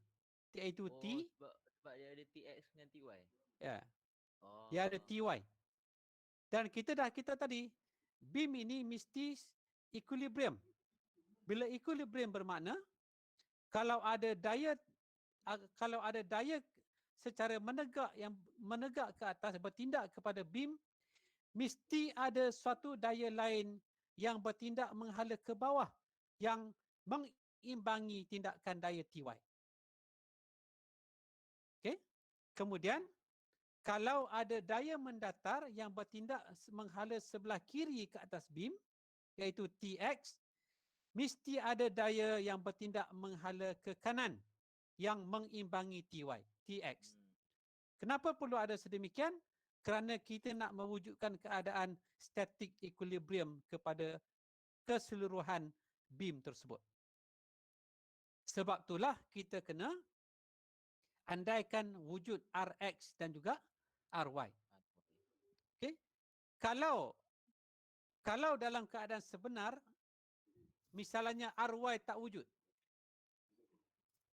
iaitu T. Sebab dia ada TX dengan TY. Ya. Dia ada TY. Dan kita tadi beam ini mesti equilibrium. Bila equilibrium bermakna kalau ada daya secara menegak ke atas bertindak kepada beam, mesti ada suatu daya lain yang bertindak menghala ke bawah yang mengimbangi tindakan daya TY. Okey? Kemudian kalau ada daya mendatar yang bertindak menghala sebelah kiri ke atas beam iaitu TX, mesti ada daya yang bertindak menghala ke kanan yang mengimbangi TX. Kenapa perlu ada sedemikian? Kerana kita nak mewujudkan keadaan static equilibrium kepada keseluruhan beam tersebut. Sebab itulah kita kena andaikan wujud Rx dan juga Ry. Okay? Kalau Kalau dalam keadaan sebenar, misalnya RY tak wujud,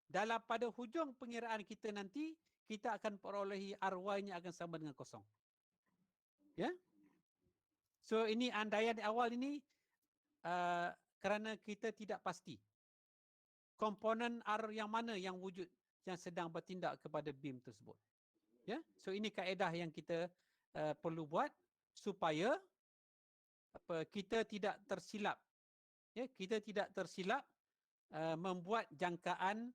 dalam pada hujung pengiraan kita nanti, kita akan perolehi RY-nya akan sama dengan kosong. Ya? So ini andaian awal ini kerana kita tidak pasti komponen R yang mana yang wujud yang sedang bertindak kepada beam tersebut. Ya? So ini kaedah yang kita perlu buat supaya kita tidak tersilap. Ya, kita tidak tersilap membuat jangkaan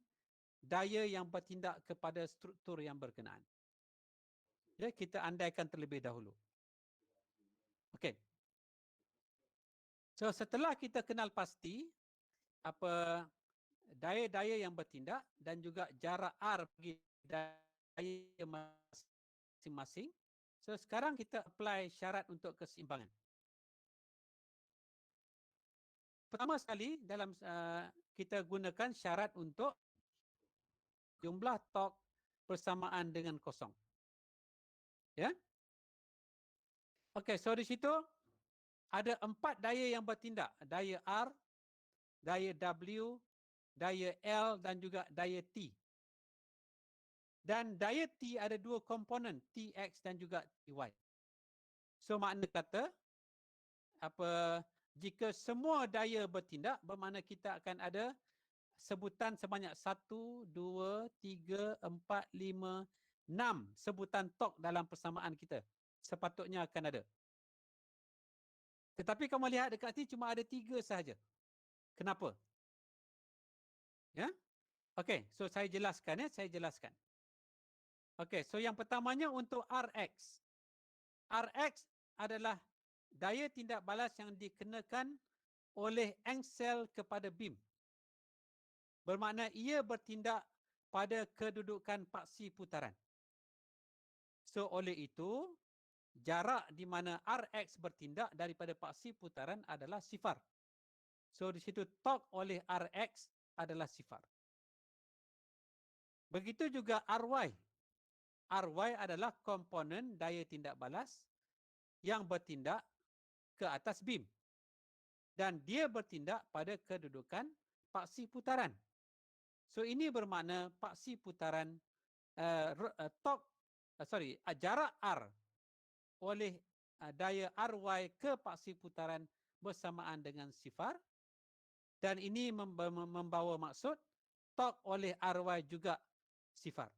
daya yang bertindak kepada struktur yang berkenaan. Ya, kita andaikan terlebih dahulu. Okey. So setelah kita kenal pasti apa daya-daya yang bertindak dan juga jarak R bagi daya masing-masing. So sekarang kita apply syarat untuk keseimbangan. Pertama sekali dalam kita gunakan syarat untuk jumlah tork bersamaan dengan kosong. Ya. Okey, so di situ ada 4 daya yang bertindak. Daya R, daya W, daya L dan juga daya T. Dan daya T ada 2 komponen, Tx dan juga Ty. So makna kata jika semua daya bertindak, bermakna kita akan ada sebutan sebanyak 1, 2, 3, 4, 5, 6 sebutan tork dalam persamaan kita. Sepatutnya akan ada. Tetapi kamu lihat dekat sini cuma ada 3 sahaja. Kenapa? Ya? Okey, so saya jelaskan ya, saya jelaskan. Okey, so yang pertamanya untuk Rx. Rx adalah daya tindak balas yang dikenakan oleh angsel kepada beam. Bermakna ia bertindak pada kedudukan paksi putaran. So oleh itu, jarak di mana Rx bertindak daripada paksi putaran adalah sifar. So di situ tork oleh Rx adalah sifar. Begitu juga Ry. Ry adalah komponen daya tindak balas yang bertindak ke atas beam. Dan dia bertindak pada kedudukan paksi putaran. So ini bermakna paksi putaran jarak R oleh daya Ry ke paksi putaran bersamaan dengan sifar. Dan ini membawa maksud tork oleh Ry juga sifar.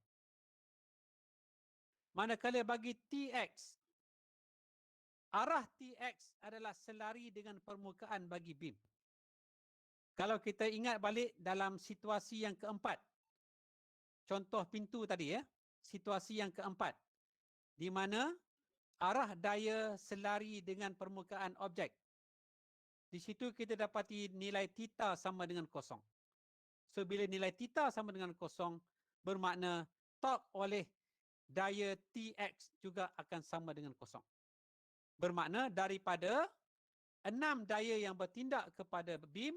Manakala bagi Tx, arah Tx adalah selari dengan permukaan bagi beam. Kalau kita ingat balik dalam situasi yang keempat, contoh pintu tadi ya, situasi yang keempat, di mana arah daya selari dengan permukaan objek. Di situ kita dapati nilai theta sama dengan kosong. So bila nilai theta sama dengan kosong, bermakna tork oleh daya Tx juga akan sama dengan kosong. Bermakna daripada 6 daya yang bertindak kepada beam,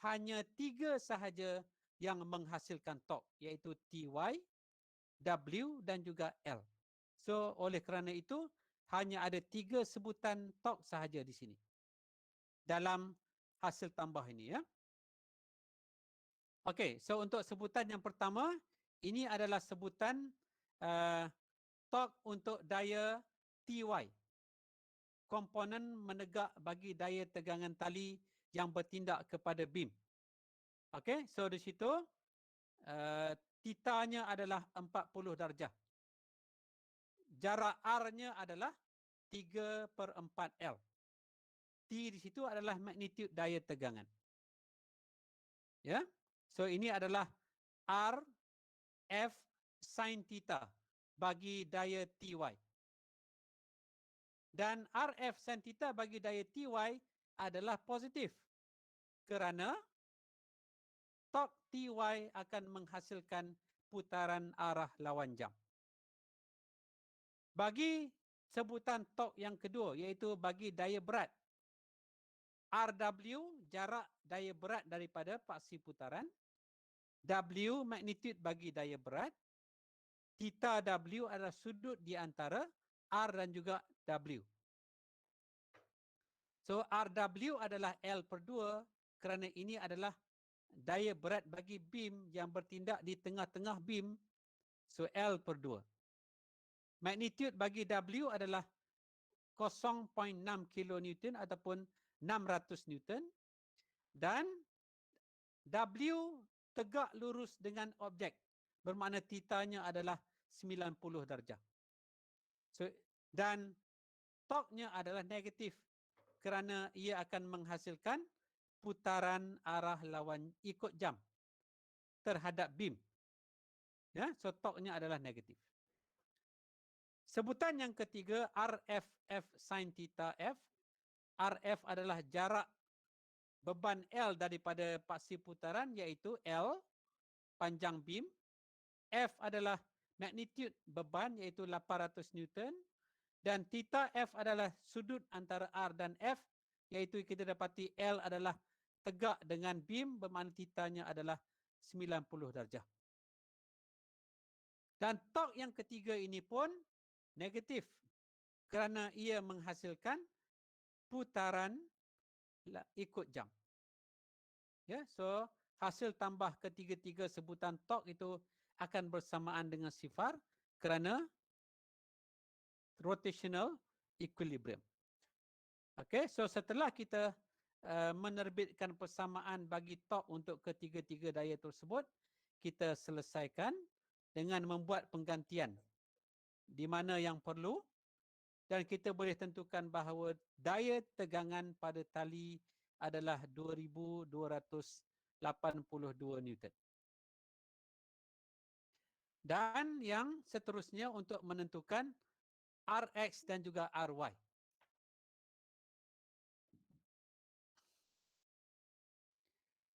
hanya 3 sahaja yang menghasilkan tork, iaitu Ty, W dan juga L. So oleh kerana itu, hanya ada 3 sebutan tork sahaja di sini dalam hasil tambah ini ya. Okey, so untuk sebutan yang pertama, ini adalah sebutan tork untuk daya Ty. Komponen menegak bagi daya tegangan tali yang bertindak kepada beam. Okey, so di situ theta-nya adalah 40 darjah. Jarak R-nya adalah 3/4 L. T di situ adalah magnitude daya tegangan. Ya. So ini adalah R F sin theta bagi daya Ty. Dan RF sin theta bagi daya Ty adalah positif kerana tork Ty akan menghasilkan putaran arah lawan jam. Bagi sebutan tork yang kedua, iaitu bagi daya berat, RW jarak daya berat daripada paksi putaran, W magnitude bagi daya berat, theta W adalah sudut di antara R dan juga W. So RW adalah L per 2 kerana ini adalah daya berat bagi beam yang bertindak di tengah-tengah beam. So L per 2. Magnitude bagi W adalah 0.6 kilonewton ataupun 600 Newton. Dan W tegak lurus dengan objek. Bermakna theta-nya adalah 90 darjah. So, dan torque-nya adalah negatif kerana ia akan menghasilkan putaran arah lawan ikut jam terhadap beam. Ya, so torque-nya adalah negatif. Sebutan yang ketiga RFF sin theta F. RF adalah jarak beban L daripada paksi putaran iaitu L panjang beam. F adalah magnitude beban iaitu 800 Newton. Dan theta F adalah sudut antara R dan F iaitu kita dapati L adalah tegak dengan beam bermakna theta-nya adalah 90 darjah. Dan torque yang ketiga ini pun negatif kerana ia menghasilkan putaran ikut jam. Ya, so hasil tambah ketiga-tiga sebutan torque itu akan bersamaan dengan sifar kerana rotational equilibrium. Okey, so setelah kita menerbitkan persamaan bagi torque untuk ketiga-tiga daya tersebut, kita selesaikan dengan membuat penggantian di mana yang perlu dan kita boleh tentukan bahawa daya tegangan pada tali adalah 2282 Newton. Dan yang seterusnya untuk menentukan Rx dan juga Ry.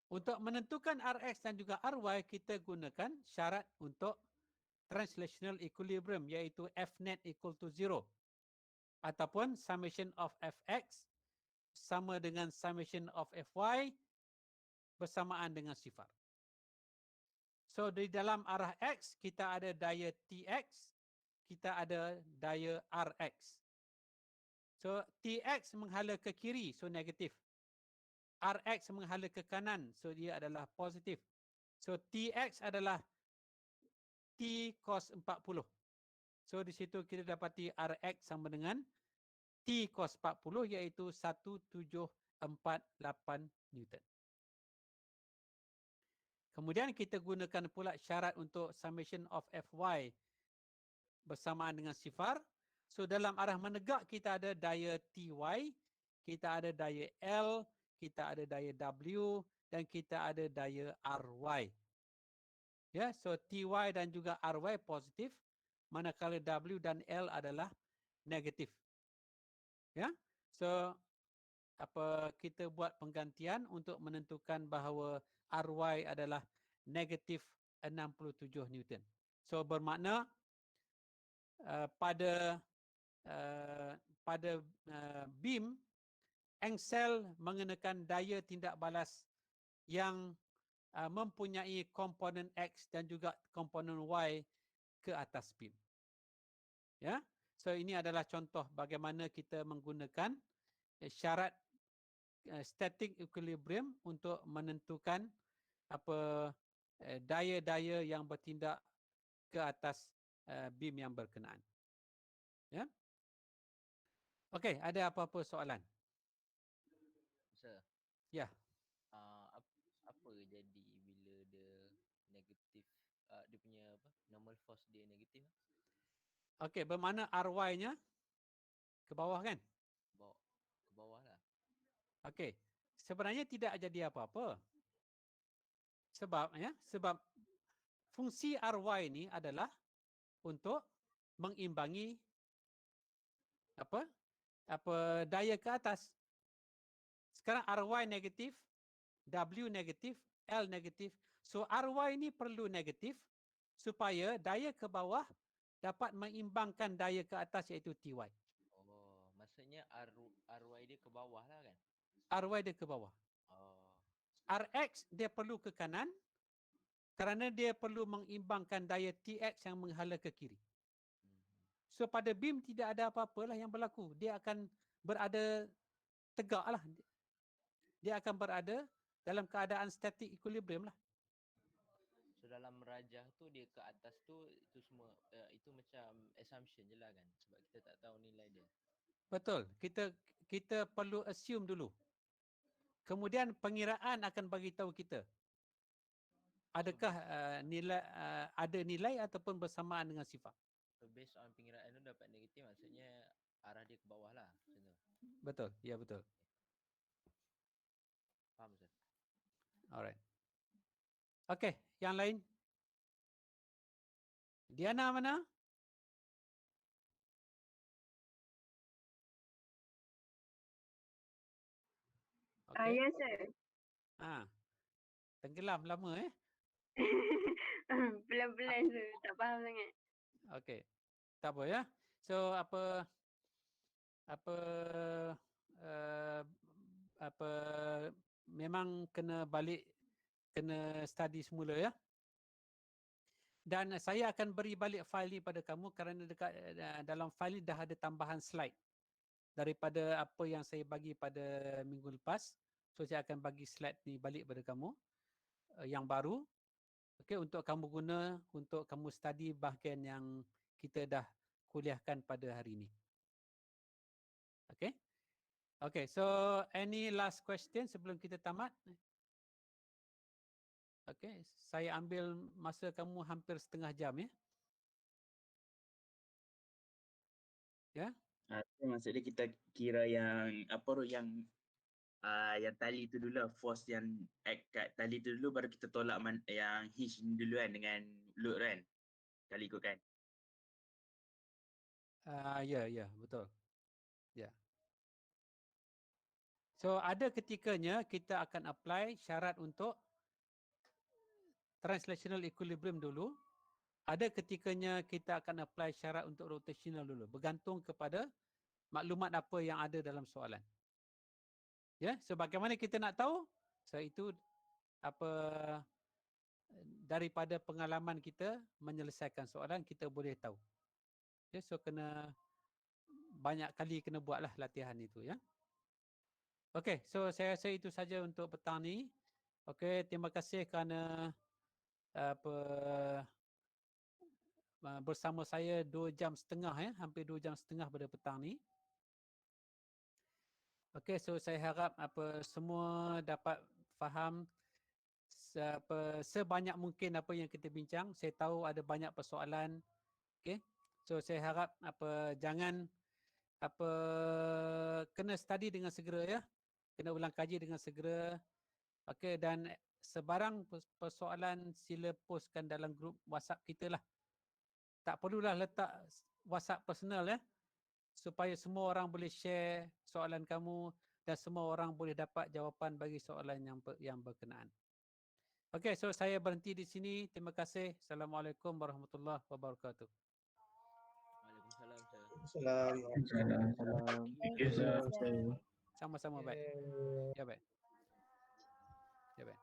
Untuk menentukan Rx dan juga Ry, kita gunakan syarat untuk translational equilibrium iaitu Fnet equal to 0 ataupun summation of Fx sama dengan summation of Fy bersamaan dengan sifar. So di dalam arah X kita ada daya Tx, kita ada daya Rx. So Tx menghala ke kiri, so negatif. Rx menghala ke kanan, so dia adalah positif. So Tx adalah T cos 40. So di situ kita dapati Rx sama dengan T cos 40 iaitu 1748 Newton. Kemudian kita gunakan pula syarat untuk summation of Fy bersamaan dengan sifar. So dalam arah menegak kita ada daya Ty, kita ada daya L, kita ada daya W dan kita ada daya Ry. Ya, so Ty dan juga Ry positif, manakala W dan L adalah negatif. Ya. So kita buat penggantian untuk menentukan bahawa Ry adalah negatif 67 Newton. So bermakna pada beam angsel mengenakan daya tindak balas yang mempunyai komponen X dan juga komponen Y ke atas beam. Ya. So ini adalah contoh bagaimana kita menggunakan syarat static equilibrium untuk menentukan daya-daya yang bertindak ke atas beam yang berkenaan. Ya. Okey, ada apa-apa soalan? Sir. Ya. Apa jadi bila dia negatif, dia punya normal force dia negatif? Okey, bermakna Ry-nya ke bawah kan? Ke bawah lah. Okey. Sebenarnya tidak jadi apa-apa. Sebab fungsi Ry ini adalah untuk mengimbangi daya ke atas. Sekarang Ry negatif, W negatif, L negatif. So Ry ini perlu negatif supaya daya ke bawah dapat mengimbangkan daya ke atas iaitu Ty. Oh, maksudnya Ry dia ke bawah lah kan? Ry dia ke bawah. Oh. Rx dia perlu ke kanan kerana dia perlu mengimbangkan daya Tx yang menghala ke kiri. So pada beam tidak ada apa-apalah yang berlaku. Dia akan berada tegak lah. Dia akan berada dalam keadaan static equilibrium lah. So dalam rajah tu dia ke atas tu itu semua itu macam assumption je lah kan sebab kita tak tahu nilai dia. Betul. Kita perlu assume dulu. Kemudian pengiraan akan bagi tahu kita adakah nilai ada nilai ataupun bersamaan dengan sifar. So based on pengiraan tu dapat negatif maksudnya arah dia ke bawah lah macam tu. Betul. Ya, betul. Faham Ustaz? Alright. Okey, yang lain. Diana mana? Okey. Ya, sir. Tenggelam lama Pelan-pelan, sir. Tak faham sangat. Okey. Tak apa ya. So apa memang kena study semula ya. Dan saya akan beri balik file ni pada kamu kerana dekat dalam file ni dah ada tambahan slide daripada apa yang saya bagi pada minggu lepas. So saya akan bagi slide ni balik pada kamu yang baru. Okey, untuk kamu guna untuk kamu study bahagian yang kita dah kuliahkan pada hari ini. Okey. Okay, so any last question sebelum kita tamat? Okay, saya ambil masa kamu hampir setengah jam ya. Ya. Maksud dia kita kira yang apa tu yang tali tu dulu lah, force yang act kat tali tu dulu baru kita tolak yang hinge dulu kan dengan load kan. Kalau ikutkan. Ya, betul. Ya. So ada ketikanya kita akan apply syarat untuk translational equilibrium dulu. Ada ketikanya kita akan apply syarat untuk rotational dulu. Bergantung kepada maklumat apa yang ada dalam soalan. Ya, so bagaimana kita nak tahu? So itu daripada pengalaman kita menyelesaikan soalan kita boleh tahu. Ya, so kena banyak kali kena buatlah latihan itu ya. Okey, so saya rasa itu saja untuk petang ni. Okey, terima kasih kerana bersama saya 2 jam setengah ya, hampir 2 jam setengah pada petang ni. Okey, so saya harap semua dapat faham sebanyak mungkin apa yang kita bincang. Saya tahu ada banyak persoalan. Okey. So saya harap jangan kena study dengan segera ya. Kena ulang kaji dengan segera. Okey, dan sebarang persoalan sila postkan dalam grup WhatsApp kita lah. Tak perlulah letak WhatsApp personal ya. Supaya semua orang boleh share soalan kamu dan semua orang boleh dapat jawapan bagi soalan yang berkenaan. Okey, so saya berhenti di sini. Terima kasih. Assalamualaikum warahmatullahi wabarakatuh. Waalaikumsalam Ustaz. Salam. Sama-sama baik. Ya baik. Ya baik.